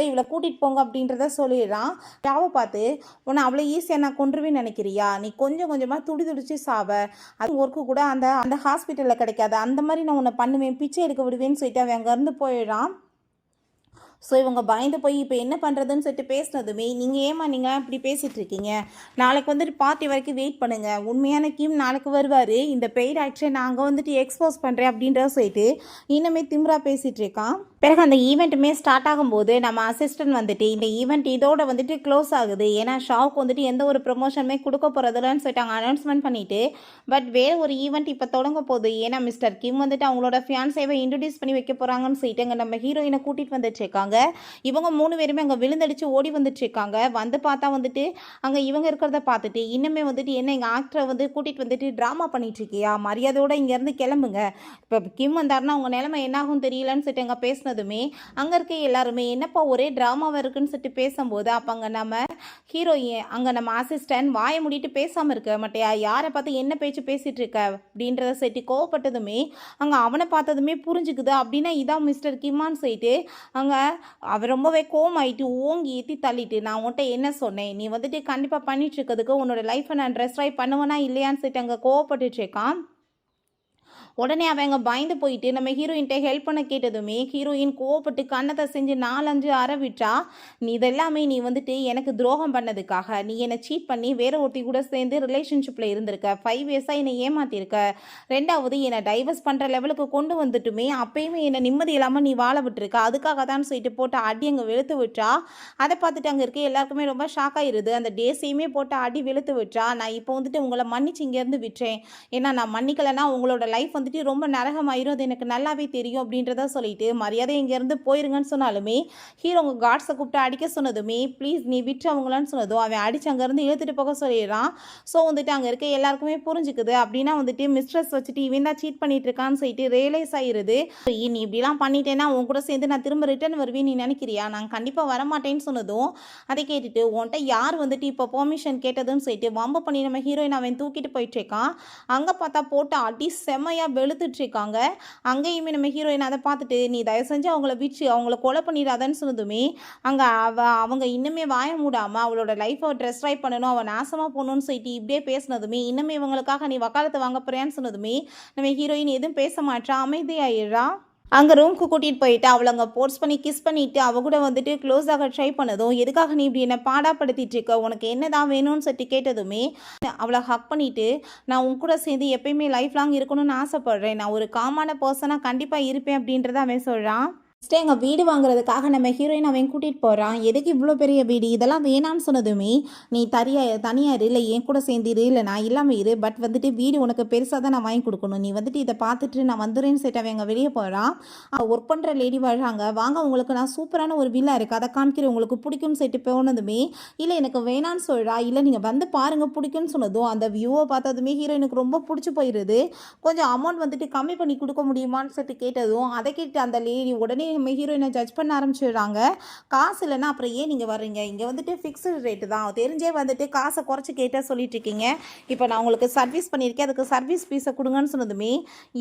இவளை கூட்டிகிட்டு போங்க அப்படின்றத சொல்லிடுறான். யாவை பார்த்து உன்னை அவ்வளோ ஈஸியாக நான் கொன்றுவேன்னு நினைக்கிறியா, நீ கொஞ்சம் கொஞ்சமாக துடிச்சு சாவ, அது ஒர்க்கு கூட அந்த அந்த ஹாஸ்பிட்டலில் கிடைக்காது, அந்த மாதிரி நான் உன்னை பண்ணுவேன் பிச்சை எடுக்க விடுவேன்னு சொல்லிட்டு அவன் அங்கேருந்து போயிடுறான். ஸோ இவங்க பயந்து போய் இப்போ என்ன பண்ணுறதுன்னு சொல்லிட்டு பேசினதுமே நீங்கள் ஏமா நீங்கள் இப்படி பேசிகிட்டு இருக்கீங்க, நாளைக்கு வந்துட்டு பார்ட்டி வரைக்கும் வெயிட் பண்ணுங்கள், உண்மையான கிம் நாளைக்கு வருவார், இந்த பெய்டு ஆக்டரை நாங்கள் வந்துட்டு எக்ஸ்போஸ் பண்ணுறேன் அப்படின்றத சொல்லிட்டு இன்னுமே திமிரா பேசிகிட்டு இருக்கான். பிறகு அந்த ஈவெண்ட்டுமே ஸ்டார்ட் ஆகும்போது நம்ம அசிஸ்டன்ட் வந்துட்டு இந்த ஈவெண்ட் இதோட வந்துட்டு க்ளோஸ் ஆகுது, ஏன்னா ஷாவுக்கு வந்துட்டு எந்த ஒரு ப்ரொமோஷனுமே கொடுக்க போகிறதுலன்னு சொல்லிட்டு அவங்க அனௌன்ஸ்மெண்ட் பண்ணிவிட்டு பட் வேறு ஒரு ஈவெண்ட் இப்போ தொடங்க போகுது, ஏன்னா மிஸ்டர் கிம் வந்துட்டு அவங்களோட ஃபியான்சேவை இன்ட்ரடியூஸ் பண்ணி வைக்க போகிறாங்கன்னு சொல்லிட்டு அங்கே நம்ம ஹீரோயினை கூட்டிகிட்டு வந்துட்டு இருக்காங்க. இவங்க 3 பேருமே அங்கே விழுந்தடிச்சு ஓடி வந்துட்டு இருக்காங்க. வந்து பார்த்தா வந்துட்டு அங்கே இவங்க இருக்கிறத பார்த்துட்டு இன்னுமே வந்துட்டு என்ன எங்கள் ஆக்டரை வந்து கூட்டிகிட்டு வந்துட்டு ட்ராமா பண்ணிட்டு இருக்கியா, மரியாதையோட இங்கேருந்து கிளம்புங்க, இப்போ கிம் வந்தாருன்னா அவங்க நிலைமை என்னாகும் தெரியலன்னு சொல்லிட்டு அங்கே பேசினதுமே அங்கே இருக்க எல்லாருமே என்னப்பா ஒரே ட்ராமாவாக இருக்குன்னு சொல்லிட்டு பேசும்போது அப்போ அங்கே நம்ம ஹீரோயின் அங்கே நம்ம அசிஸ்டன்ட் வாயை மூடிட்டு பேசாமல் இருக்க மாட்டியா, யாரை பார்த்து என்ன பேச்சு பேசிகிட்டு இருக்க அப்படின்றத சொல்லிட்டு கோவப்பட்டதுமே அங்கே அவனை பார்த்ததுமே புரிஞ்சுக்குது. அப்படின்னா இதான் மிஸ்டர் கிம்மான்னு சொல்லிட்டு அங்கே அவன் ரொம்பவே கோவமாயிட்டு ஓங்கி ஏற்றி தள்ளிட்டு, நான் உன்கிட்ட என்ன சொன்னேன், நீ வந்துட்டு கண்டிப்பாக பண்ணிட்டு இருக்கிறதுக்கு உன்னோட லைஃப்பை நான் ட்ரெஸ்ட்ரை பண்ணுவேனா இல்லையான்னு சொல்லிட்டு அங்கே கோவப்பட்டுட்டு இருக்கான். உடனே அவங்க பயந்து போயிட்டு நம்ம ஹீரோயின்கிட்ட ஹெல்ப் பண்ண கேட்டதுமே ஹீரோயின் கோவப்பட்டு கண்ணத்தை செஞ்சு 4-5 அற விட்டா, நீ இதெல்லாமே நீ வந்துட்டு எனக்கு துரோகம் பண்ணதுக்காக, நீ என்னை சீட் பண்ணி வேற ஒருத்தி கூட சேர்ந்து ரிலேஷன்ஷிப்பில் இருந்திருக்க, 5 இயர்ஸாக என்னை ஏமாத்திருக்க, ரெண்டாவது என்னை டைவர்ஸ் பண்ணுற லெவலுக்கு கொண்டு வந்துட்டுமே அப்பயுமே என்னை நிம்மதி இல்லாமல் நீ வாழ விட்டுருக்க, அதுக்காக தான் சொல்லிட்டு போட்டு அடி அங்கே வெளுத்து விட்டா. அதை பார்த்துட்டு அங்கே இருக்க எல்லாருக்குமே ரொம்ப ஷாக் ஆயிருது. அந்த டேஸையுமே போட்டு அடி வெளுத்து விட்டா. நான் இப்போ வந்துட்டு உங்களை மன்னிச்சு இங்கேருந்து விட்டுறேன், ஏன்னா நான் மன்னிக்கலைன்னா உங்களோட லைஃப் வந்துட்டு ரொம்ப நரகமாயிரும், அது எனக்கு நல்லாவே தெரியும் அப்படின்றத சொல்லிட்டு மரியாதை இங்கேருந்து போயிருங்கன்னு சொன்னாலுமே ஹீரோ உங்கள் காட்ஸை கூப்பிட்டு அடிக்க சொன்னதுமே ப்ளீஸ் நீ விட்டு அவங்களான்னு சொன்னதும் அவன் அடிச்சு அங்கேருந்து இழுத்துட்டு போக சொல்லிடுறான். ஸோ வந்துட்டு அங்கே இருக்க எல்லாருக்குமே புரிஞ்சுக்குது. அப்படின்னா வந்துட்டு மிஸ்ட்ரஸ் வச்சுட்டு இவன் தான் சீட் பண்ணிட்டு இருக்கான்னு சொல்லிட்டு ரியலைஸ் ஆயிருது. நீ இப்படிலாம் பண்ணிட்டேன்னா உன் கூட சேர்ந்து நான் திரும்ப ரிட்டர்ன் வருவேன் நீ நினைக்கிறியா, நான் கண்டிப்பாக வரமாட்டேன்னு சொன்னதும் அதை கேட்டுட்டு உன்கிட்ட யார் வந்துட்டு இப்போ பெர்மிஷன் கேட்டதுன்னு சொல்லிட்டு வம்பு பண்ணி நம்ம ஹீரோயின் அவன் தூக்கிட்டு போயிட்டு இருக்கான். அங்கே பார்த்தா போட்டு அடி செம்மையாக வெளுத்துட்டு இருக்காங்க. அங்கேயுமே நம்ம ஹீரோயின் அதை பார்த்துட்டு நீ தயவு செஞ்சு அவங்கள விட்டு அவங்கள கொலை பண்ணிடாதன்னு சொன்னதுமே அங்கே அவங்க இன்னுமே வாய மூடாமல் அவளோட லைஃப்பை ட்ரெஸ்ட்ரை பண்ணணும், அவன் நாசமாக போகணும்னு சொல்லிட்டு இப்படியே பேசினதுமே இன்னுமே இவங்களுக்காக நீ வக்காலத்தை வாங்க போறியான்னு சொன்னதுமே நம்ம ஹீரோயின் எதுவும் பேச மாட்டா, அமைதியாயிடுறா. அங்கே ரூம்க்கு கூட்டிகிட்டு போயிட்டு அவளை அங்கே போர்ஸ் பண்ணி கிஸ் பண்ணிவிட்டு அவ கூட வந்துட்டு க்ளோஸ் ஆக ட்ரை பண்ணதும் எதுக்காக நீ இப்படி என்னை பாடாப்படுத்திட்டு இருக்க, உனக்கு என்ன தான் வேணும்னு சொல்லிட்டு கேட்டதுமே அவளை ஹக் பண்ணிவிட்டு நான் உன் கூட சேர்ந்து எப்பயுமே லைஃப் லாங் இருக்கணும்னு ஆசைப்பட்றேன், நான் ஒரு காமான பர்சனாக கண்டிப்பாக இருப்பேன் அப்படின்றத அவன் சொல்கிறான். ஃபஸ்ட்டு எங்கள் வீடு வாங்குறதுக்காக நம்ம ஹீரோயின் அவன் கூட்டிகிட்டு போகிறான். எதுக்கு இவ்வளோ பெரிய வீடு, இதெல்லாம் வேணான்னு சொன்னதுமே நீ தனியார் இல்லை என் கூட சேர்ந்துரு, இல்லை நான் இல்லாமல் இரு, பட் வந்துட்டு வீடு உனக்கு பெருசாக தான் நான் வாங்கி கொடுக்கணும், நீ வந்துட்டு இதை பார்த்துட்டு நான் வந்துடுறேன்னு சொல்லிட்டு அவன் எங்கள் வெளியே போகிறான். ஒர்க் பண்ணுற லேடி வாழ்றாங்க, வாங்க உங்களுக்கு நான் சூப்பரான ஒரு வில்லா இருக்குது அதை காமிக்கிறேன் உங்களுக்கு பிடிக்கும்னு சொல்லிட்டு போனதுமே இல்லை எனக்கு வேணான்னு சொல்கிறா, இல்லை நீங்கள் வந்து பாருங்கள் பிடிக்கும்னு சொன்னதும் அந்த வியூவை பார்த்ததுமே ஹீரோயினுக்கு ரொம்ப பிடிச்சி போயிடுது. கொஞ்சம் அமௌண்ட் வந்துட்டு கம்மி பண்ணி கொடுக்க முடியுமான்னு சொல்லிட்டு கேட்டதும் அதை கேட்டு அந்த லேடி உடனே நம்ம ஹீரோயினை ஜட்ஜ் பண்ண ஆரம்பிச்சிடுறாங்க. காசு இல்லைன்னா அப்புறம் ஏன் நீங்கள் வர்றீங்க, இங்கே வந்துட்டு ஃபிக்ஸ்டு ரேட்டு தான், தெரிஞ்சே வந்துட்டு காசை குறைச்சி கேட்டால் சொல்லிட்டு இருக்கீங்க, இப்போ நான் உங்களுக்கு சர்வீஸ் பண்ணியிருக்கேன் அதுக்கு சர்வீஸ் பீஸை கொடுங்கன்னு சொன்னதுமே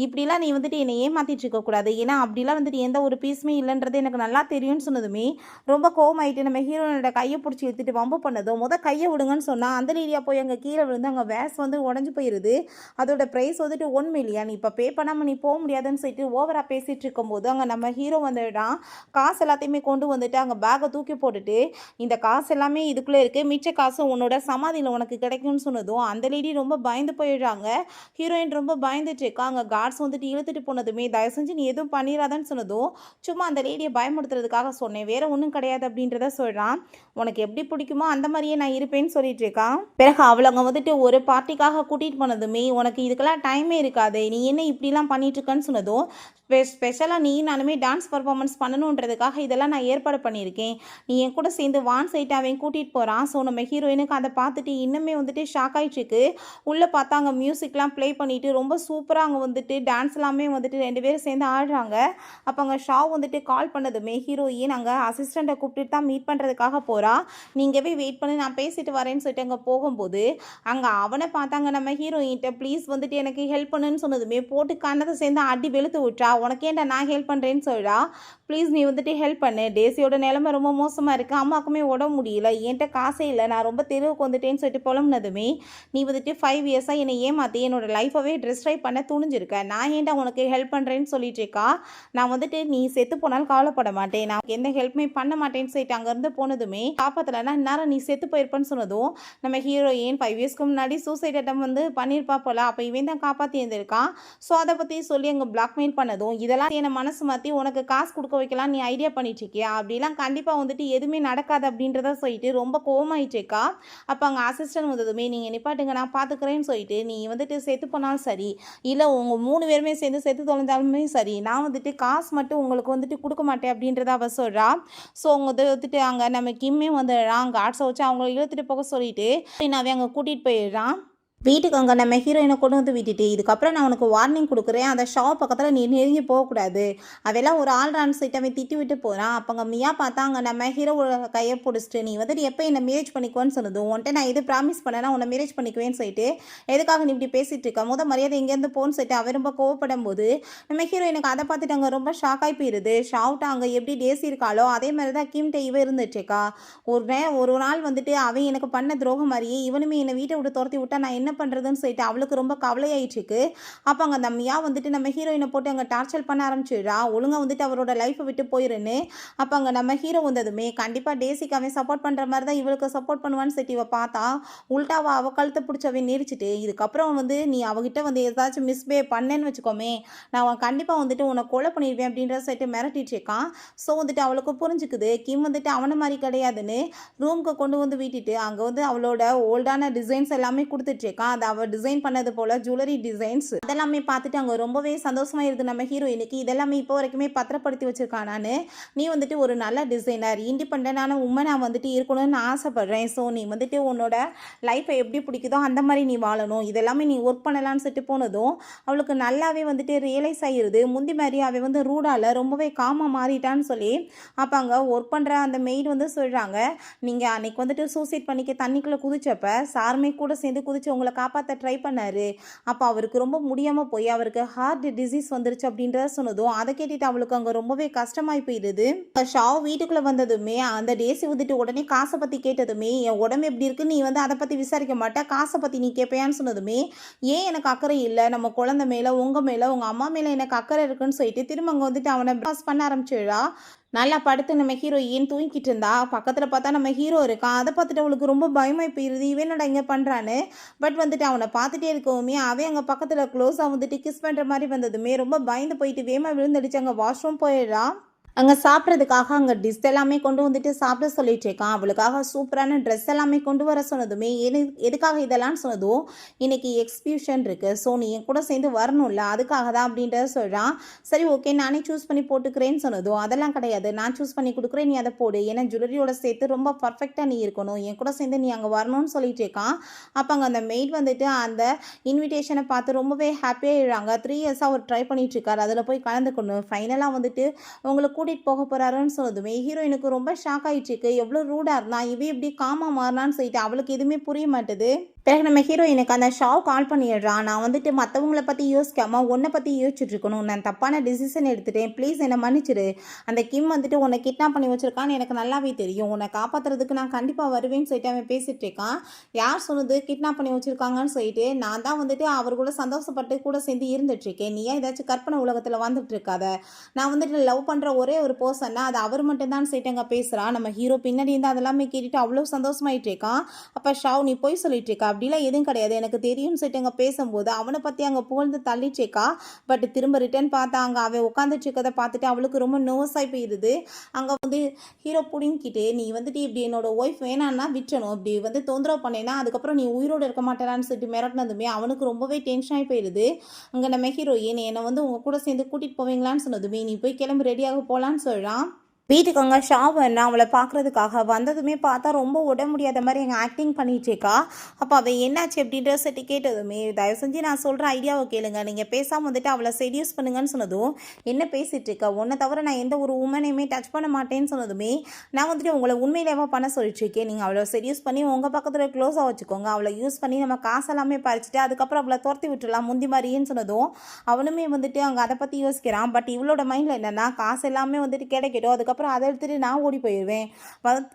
இப்படிலாம் நீ வந்துட்டு என்னை ஏமாற்றிட்டு இருக்கக்கூடாது, ஏன்னா அப்படிலாம் வந்துட்டு எந்த ஒரு பீஸுமே இல்லைன்றது எனக்கு நல்லா தெரியும்னு சொன்னதுமே ரொம்ப கோவமாயிட்டு நம்ம ஹீரோயினோட கையை பிடிச்சி எடுத்துட்டு வம்பு பண்ணதும் கையை விடுங்கன்னு சொன்னால் அந்த லேடியாக போய் அங்கே கீழே விழுந்து அங்கே வேஸ் வந்து உடஞ்சி போயிடுது. அதோட ப்ரைஸ் வந்துட்டு 1 மில்லியன், இப்போ பே பண்ணாமல் நீ போக முடியாதுன்னு சொல்லிட்டு ஓவராக பேசிகிட்டு இருக்கும்போது அங்கே நம்ம ஹீரோ வந்துட்டான். காசு எல்லாத்தையுமே கொண்டு வந்துட்டு அங்கே பேக்கை தூக்கி போட்டுட்டு இந்த காசு எல்லாமே இதுக்குள்ளே இருக்குது, மிச்ச காசு உன்னோட சமாதியில் உனக்கு கிடைக்கும்னு சொன்னதும் அந்த லேடி ரொம்ப பயந்து போயிடுறாங்க. ஹீரோயின் ரொம்ப பயந்துட்டு இருக்கா. அங்கே கார்ட்ஸ் வந்துட்டு இழுத்துட்டு போனதுமே தயவு செஞ்சு நீ எதுவும் பண்ணிடாதன்னு சொன்னதும் சும்மா அந்த லேடியை பயமுடுத்துறதுக்காக சொன்னேன், வேற ஒன்றும் கிடையாது அப்படின்றத சொல்கிறான். உனக்கு எப்படி பிடிக்குமோ அந்த மாதிரியே நான் இருப்பேன்னு சொல்லிட்டு இருக்கான். பிறகு அவளங்க வந்துட்டு ஒரு பார்ட்டிக்காக கூட்டிகிட்டு போனதுமே உனக்கு இதுக்கெல்லாம் டைமே இருக்காது, நீ என்ன இப்படிலாம் பண்ணிட்டு இருக்கன்னு சொன்னதும் ஸ்பெஷலாக நீ நானுமே டான்ஸ் பர்ஃபார்மன்ஸ் பண்ணணுன்றதுக்காக இதெல்லாம் நான் ஏற்பாடு பண்ணியிருக்கேன், நீ என் கூட சேர்ந்து வான் சைட்டு அவன் கூட்டிகிட்டு போகிறான். ஸோ நம்ம ஹீரோயினுக்கு அதை பார்த்துட்டு இன்னுமே வந்துட்டு ஷாக் ஆகிட்டுருக்கு. உள்ளே பார்த்தா அங்கே மியூசிக்லாம் ப்ளே பண்ணிவிட்டு ரொம்ப சூப்பராக அங்கே வந்துட்டு டான்ஸ் எல்லாமே வந்துட்டு 2 பேரும் சேர்ந்து ஆடுறாங்க. அப்போ அங்கே ஷா வந்துட்டு கால் பண்ணதுமே ஹீரோயின் அங்கே அசிஸ்டண்ட்டை கூப்பிட்டு தான் மீட் பண்ணுறதுக்காக போகிறா. நீங்கள் போய் வெயிட் பண்ணி நான் பேசிட்டு வரேன்னு சொல்லிட்டு அங்கே போகும்போது அங்கே அவனை பார்த்தாங்க நம்ம ஹீரோயின்கிட்ட ப்ளீஸ் வந்துட்டு எனக்கு ஹெல்ப் பண்ணுன்னு சொன்னதுமே போட்டு கண்ணத்தை சேர்ந்து அடி வெளுத்து விட்டா. உனக்கேண்டா நான் ஹெல்ப் பண்ணுறேன்னு சொல்கிறா. ப்ளீஸ் நீ வந்துட்டு ஹெல்ப் பண்ணு, டேசியோட நிலைமை ரொம்ப மோசமாக இருக்குது, அம்மாக்குமே உடம்பு முடியல, என்கிட்ட காசே இல்லை, நான் ரொம்ப தெருவுக்கு வந்துட்டேன்னு சொல்லிட்டு புலம்புனதுமே நீ வந்துட்டு 5 இயர்ஸாக என்னை ஏமாற்றி என்னோட லைஃபவே ட்ரெஸ்ட்ரை பண்ண துணிஞ்சிருக்க, நான் ஏன்டா உனக்கு ஹெல்ப் பண்ணுறேன்னு சொல்லிட்டு இருக்கா. நான் வந்துட்டு நீ செத்து போனாலும் கவலைப்பட மாட்டேன், நான் எந்த ஹெல்ப்புமே பண்ண மாட்டேன்னு சொல்லிட்டு அங்கேருந்து போனதுமே காப்பாற்றலைன்னா இந்நேரம் நீ செத்து போயிருப்பேன்னு சொன்னதும் நம்ம ஹீரோயின் 5 இயர்ஸ்க்கு முன்னாடி சூசைட் அட்டம் வந்து பண்ணியிருப்பா போல, அப்போ இவன் தான் காப்பாற்றி இருந்திருக்கான். ஸோ அதை பற்றி சொல்லி அங்கே பிளாக்மெயில் பண்ணதும் இதெல்லாம் என்னை மனசு மாற்றி உனக்கு காசு கொடுக்க வைக்கலாம் நீ ஐடியா பண்ணிட்டு இருக்கியா, அப்படிலாம் கண்டிப்பாக வந்துட்டு எதுவுமே நடக்காது அப்படின்றத சொல்லிட்டு ரொம்ப கோவமாயிட்டு இருக்கா. அப்போ அங்கே அசிஸ்டன்ட் வந்ததுமே நீங்கள் நிப்பாட்டுங்க நான் பார்த்துக்கிறேன்னு சொல்லிட்டு நீ வந்துட்டு செத்து போனாலும் சரி இல்லை உங்கள் 3 பேருமே சேர்ந்து செத்து தொலைஞ்சாலுமே சரி நான் வந்துட்டு காசு மட்டும் உங்களுக்கு வந்துட்டு கொடுக்க மாட்டேன் அப்படின்றத அவ சொல்கிறா. ஸோ அவங்க வந்துட்டு அங்கே நம்ம கிம்மே வந்துடுறான். காட்ஸை வச்சு அவங்கள இழுத்துட்டு போக சொல்லிட்டு நான் அங்கே கூட்டிகிட்டு போயிடுறான். வீட்டுக்கு அங்கே நம்ம ஹீரோயினை கொண்டு வந்து விட்டுட்டு இதுக்கப்புறம் நான் உனக்கு வார்னிங் கொடுக்குறேன், அந்த ஷாப் பக்கத்தில் நீ நெருங்கி போகக்கூடாது. அவெல்லாம் ஒரு ஆள் டான்ஸ் அவன் திட்டி விட்டு போகிறான். அப்போ அங்கே மியா பார்த்தா அங்கே நம்ம ஹீரோவோட கையை பிடிச்சிட்டு நீ வந்துட்டு எப்போ என்னை மேரேஜ் பண்ணிக்குவேன்னு சொன்னது உன்ட்ட நான் எது ப்ராமிஸ் பண்ணேன்னா உன்னை மேரேஜ் பண்ணிக்குவேன்னு சொல்லிட்டு எதுக்காக நீ இப்படி பேசிகிட்டு இருக்க மரியாதை எங்கேருந்து போன்னு சொல்லிட்டு அவன் ரொம்ப கோவப்படும் போது நம்ம ஹீரோயினுக்கு அதை பார்த்துட்டு அங்கே ரொம்ப ஷாக் ஆகி போயிடுது. ஷாவுட்டா அங்கே எப்படி டேசி இருக்காளோ அதே மாதிரி தான் கிம்கிட்ட இவ இருந்துச்சுக்கா. ஒரு நாள் வந்துட்டு அவன் எனக்கு பண்ண துரோகம் மாதிரியே இவனுமே என்னை வீட்டை விட்டு துரத்தி விட்டா நான் என்ன பண்ணுறதுன்னு சொல்லிட்டு அவளுக்கு ரொம்ப கவலையாயிடுச்சுக்கு. அப்போ அங்கே அந்த மியா வந்துட்டு நம்ம ஹீரோயினை போட்டு அங்கே டார்ச்சர் பண்ண ஆரம்பிச்சிடுறா. ஒழுங்காக வந்துட்டு அவரோட லைஃப்பை விட்டு போயிருன்னு. அப்போ அங்கே நம்ம ஹீரோ வந்ததுமே கண்டிப்பாக டேசிக்கு அவன் சப்போர்ட் பண்ணுற மாதிரி தான் இவளுக்கு சப்போர்ட் பண்ணுவான்னு சொல்லிட்டு இவ பார்த்தா உள்டாவா அவள் கழுத்தை பிடிச்சவன் நெரிச்சிட்டு இதுக்கப்புறம் வந்து நீ அவகிட்ட வந்து ஏதாச்சும் மிஸ்பே பண்ணேன்னு வச்சுக்கோமே நான் அவன் கண்டிப்பாக வந்துட்டு உன்னை கொலை பண்ணிடுவேன் அப்படின்ற சொல்லிட்டு மிரட்டிட்டுருக்கான். ஸோ வந்துட்டு அவளுக்கு புரிஞ்சுக்குது கிம் வந்துட்டு அவனை மாதிரி கிடையாதுன்னு. ரூமுக்கு கொண்டு வந்து வீட்டிட்டு அங்கே வந்து அவளோட ஓல்டான டிசைன்ஸ் எல்லாமே கொடுத்துட்ருக்கான். அதை அவள் டிசைன் பண்ணது போல் ஜுவல்லரி டிசைன்ஸ் அதெல்லாமே பார்த்துட்டு அங்கே ரொம்பவே சந்தோஷமாக இருக்குது நம்ம ஹீரோயினுக்கு. இதெல்லாமே இப்போ வரைக்குமே பத்திரப்படுத்தி வச்சுருக்கான். நான் நீ வந்துட்டு ஒரு நல்ல டிசைனர் இண்டிபெண்டான உமனாக வந்துட்டு இருக்கணும்னு நான் ஆசைப்பட்றேன். ஸோ நீ வந்துட்டு உன்னோட லைஃப்பை எப்படி பிடிக்குதோ அந்த மாதிரி நீ வாழணும், இதெல்லாமே நீ ஒர்க் பண்ணலான்னு சொல்லிட்டு போனதும் அவளுக்கு நல்லாவே வந்துட்டு ரியலைஸ் ஆகிடுது. முந்தி மாதிரி அவன் வந்து ரூடால ரொம்பவே காமாக மாறிட்டான்னு சொல்லி. அப்போ அங்கே ஒர்க் பண்ணுற அந்த மெய்டு வந்து சொல்கிறாங்க, நீங்கள் அன்னைக்கு வந்துட்டு சூசைட் பண்ணிக்க தண்ணிக்குள்ளே குதிச்சப்ப சாருமே கூட சேர்ந்து குதிச்சு உங்களை காப்பாற்ற ட்ரை பண்ணார். அப்போ அவருக்கு ரொம்ப முடியாமல் போய் அவருக்கு ஹார்ட் டிசீஸ் வந்துருச்சு அப்படின்றத சொன்னதும் அதை கேட்டுட்டு அவளுக்கு அங்கே ரொம்பவே கஷ்டமாகி போயிடுது. ஷாவ் வீட்டுக்குள்ளே வந்ததுமே அந்த டேசி வந்துட்டு உடனே காசை பற்றி கேட்டதுமே என் உடம்பு எப்படி இருக்கு நீ வந்து அதை பற்றி விசாரிக்க மாட்டே, காசை பற்றி நீ கேட்பேன்னு சொன்னதுமே ஏன் எனக்கு அக்கறை இல்லை, நம்ம குழந்தை மேலே உங்கள் மேலே உங்கள் அம்மா மேலே எனக்கு அக்கறை இருக்குன்னு சொல்லிட்டு திரும்ப அங்கே வந்துட்டு அவனை பாஸ் பண்ண ஆரம்பிச்சிடா. நல்லா படுத்து நம்ம ஹீரோயின் தூங்கிட்டு இருந்தா பக்கத்தில் பார்த்தா நம்ம ஹீரோ இருக்கான். அதை பார்த்துட்டு அவளுக்கு ரொம்ப பயமாகி போயிடுது, இவன் என்னடா இங்கே பண்ணுறான்னு. பட் வந்துட்டு அவனை பார்த்துட்டே இருக்கவுமே அவன் அங்கே பக்கத்தில் க்ளோஸாக வந்துட்டு கிஸ் பண்ணுற மாதிரி வந்ததுமே ரொம்ப பயந்து போயிட்டு வேமா விழுந்தடிச்சு அங்கே வாஷ்ரூம் போயிடுறா. அங்கே சாப்பிட்றதுக்காக அங்கே டிஷ் எல்லாமே கொண்டு வந்துட்டு சாப்பிட சொல்லிட்டு இருக்கான். அவளுக்காக சூப்பரான ட்ரெஸ் எல்லாமே கொண்டு வர சொன்னதுமே எதுக்காக இதெல்லாம் சொன்னதும் இன்னைக்கு எக்ஸ்பியூஷன் இருக்குது, ஸோ நீ என் கூட சேர்ந்து வரணும்ல அதுக்காக தான் அப்படின்றத சொல்கிறான். சரி ஓகே நானே சூஸ் பண்ணி போட்டுக்கிறேன்னு சொன்னதும் அதெல்லாம் கிடையாது, நான் சூஸ் பண்ணி கொடுக்குறேன் நீ அதை போடு, ஏன்னா ஜுவல்லரியோட சேர்த்து ரொம்ப பர்ஃபெக்டாக நீ இருக்கணும், என் கூட சேர்ந்து நீ அங்கே வரணும்னு சொல்லிட்டு இருக்கான். அப்போ அங்கே அந்த மெய்ட் வந்துட்டு அந்த இன்விடேஷனை பார்த்து ரொம்பவே ஹாப்பியாகிடுறாங்க. 3 இயர்ஸாக அவர் ட்ரை பண்ணிட்டு இருக்காரு, அதில் போய் கலந்துக்கணும். ஃபைனலாக வந்துட்டு உங்களுக்கு கூட்டிகிட்டு போக போகிறாருன்னு சொன்னதுமே ஹீரோயினுக்கு ரொம்ப ஷாக் ஆகிடுச்சு. எவ்வளோ ரூடாக இருந்தான் இவ இப்படி காமா மாறினான்னு சொல்லிட்டு அவளுக்கு எதுவுமே புரிய மாட்டுது. பிறகு நம்ம ஹீரோயினுக்கு அந்த ஷாவ் கால் பண்ணிடுறான், நான் வந்துட்டு மற்றவங்கள பற்றி யோசிக்காம உன்னை பற்றி யோசிச்சுட்டு இருக்கணும், நான் தப்பான டிசிஷன் எடுத்துட்டேன், ப்ளீஸ் என்னை மன்னிச்சிடு. அந்த கிம் வந்துட்டு உன்னை கிட்னாப் பண்ணி வச்சிருக்கான்னு எனக்கு நல்லாவே தெரியும், உன்னை காப்பாற்றுறதுக்கு நான் கண்டிப்பாக வருவேன்னு சொல்லிட்டு அவன் பேசிகிட்டு இருக்கான். யார் சொன்னது கிட்னாப் பண்ணி வச்சுருக்காங்கன்னு சொல்லிட்டு, நான் தான் வந்துட்டு அவர் கூட சந்தோஷப்பட்டு கூட சேர்ந்து இருந்துட்டுருக்கேன், நீ ஏன் ஏதாச்சும் கற்பனை உலகத்தில் வந்துட்டு இருக்காத, நான் வந்துட்டு லவ் பண்ணுற ஒரே ஒரு பர்சன்னா அது அவர் மட்டும்தான் சொல்லிட்டு அங்கே பேசுகிறான். நம்ம ஹீரோ பின்னாடி இருந்து அதெல்லாமே கேட்டுட்டு அவ்வளோ சந்தோஷமாயிட்டு இருக்கான். அப்போ ஷாவ் நீ போய் சொல்லிட்டு இருக்கா, அப்படிலாம் எதுவும் கிடையாது, எனக்கு தெரியும்னு சொல்லிட்டு அங்கே பேசும்போது அவனை பற்றி அங்கே புகழ்ந்து தள்ளிச்சேக்கா. பட் திரும்ப ரிட்டர்ன் பார்த்தா அங்கே அவன் உட்காந்துட்டு இருக்கதை பார்த்துட்டு அவளுக்கு ரொம்ப நர்வஸ் ஆகி போயிடுது. அங்கே வந்து ஹீரோ புடிங்கிட்டு நீ வந்துட்டு இப்படி என்னோட ஒய்ஃப் வேணான்னா விட்டணும், இப்படி வந்து தொந்தரவு பண்ணேன்னா அதுக்கப்புறம் நீ உயிரோடு இருக்க மாட்டேறான்னு சொல்லிட்டு மிரட்டினதுமே அவனுக்கு ரொம்பவே டென்ஷன் ஆகி போயிடுது. அங்கே நம்ம ஹீரோயின் என்னை வந்து உங்கள் கூட சேர்ந்து கூட்டிகிட்டு போவீங்களான்னு சொன்னதுமே நீ போய் கிளம்பி ரெடியாக போகலான்னு சொல்கிறான். வீட்டுக்கு அங்கே ஷாவன் அவளை பார்க்குறதுக்காக வந்ததுமே பார்த்தா ரொம்ப உடம்பு முடியாத மாதிரி எங்கள் ஆக்டிங் பண்ணிகிட்ருக்கா. அப்போ அவள் என்னாச்சு அப்படின்ற சட்டி கேட்டதுமே தயவு செஞ்சு நான் சொல்கிற ஐடியாவை கேளுங்க, நீங்கள் பேசாமல் வந்துட்டு அவளை செடியூஸ் பண்ணுங்கன்னு சொன்னதும் என்ன பேசிகிட்டு இருக்கா, உன்னை தவிர நான் எந்த ஒரு உமனையுமே டச் பண்ண மாட்டேன்னு சொன்னதுமே நான் வந்துட்டு உங்களை உண்மையிலேயே பண்ண சொல்லிட்டுருக்கேன், நீங்கள் அவளை செடியூஸ் பண்ணி உங்கள் பக்கத்தில் க்ளோஸாக வச்சுக்கோங்க, அவளை யூஸ் பண்ணி நம்ம காசெல்லாமே பறிச்சுட்டு அதுக்கப்புறம் அவளை துரத்தி விட்டுடலாம் முந்தி மாதிரின்னு சொன்னதும் அவனுமே வந்துட்டு அங்கே அதை பற்றி யோசிக்கிறான். பட் இவளோட மைண்டில் என்னென்னா காசு எல்லாமே வந்துட்டு கிடைக்கட்டும், அதுக்கப்புறம் அதை எடுத்துட்டு நான் ஓடி போயிடுவேன்,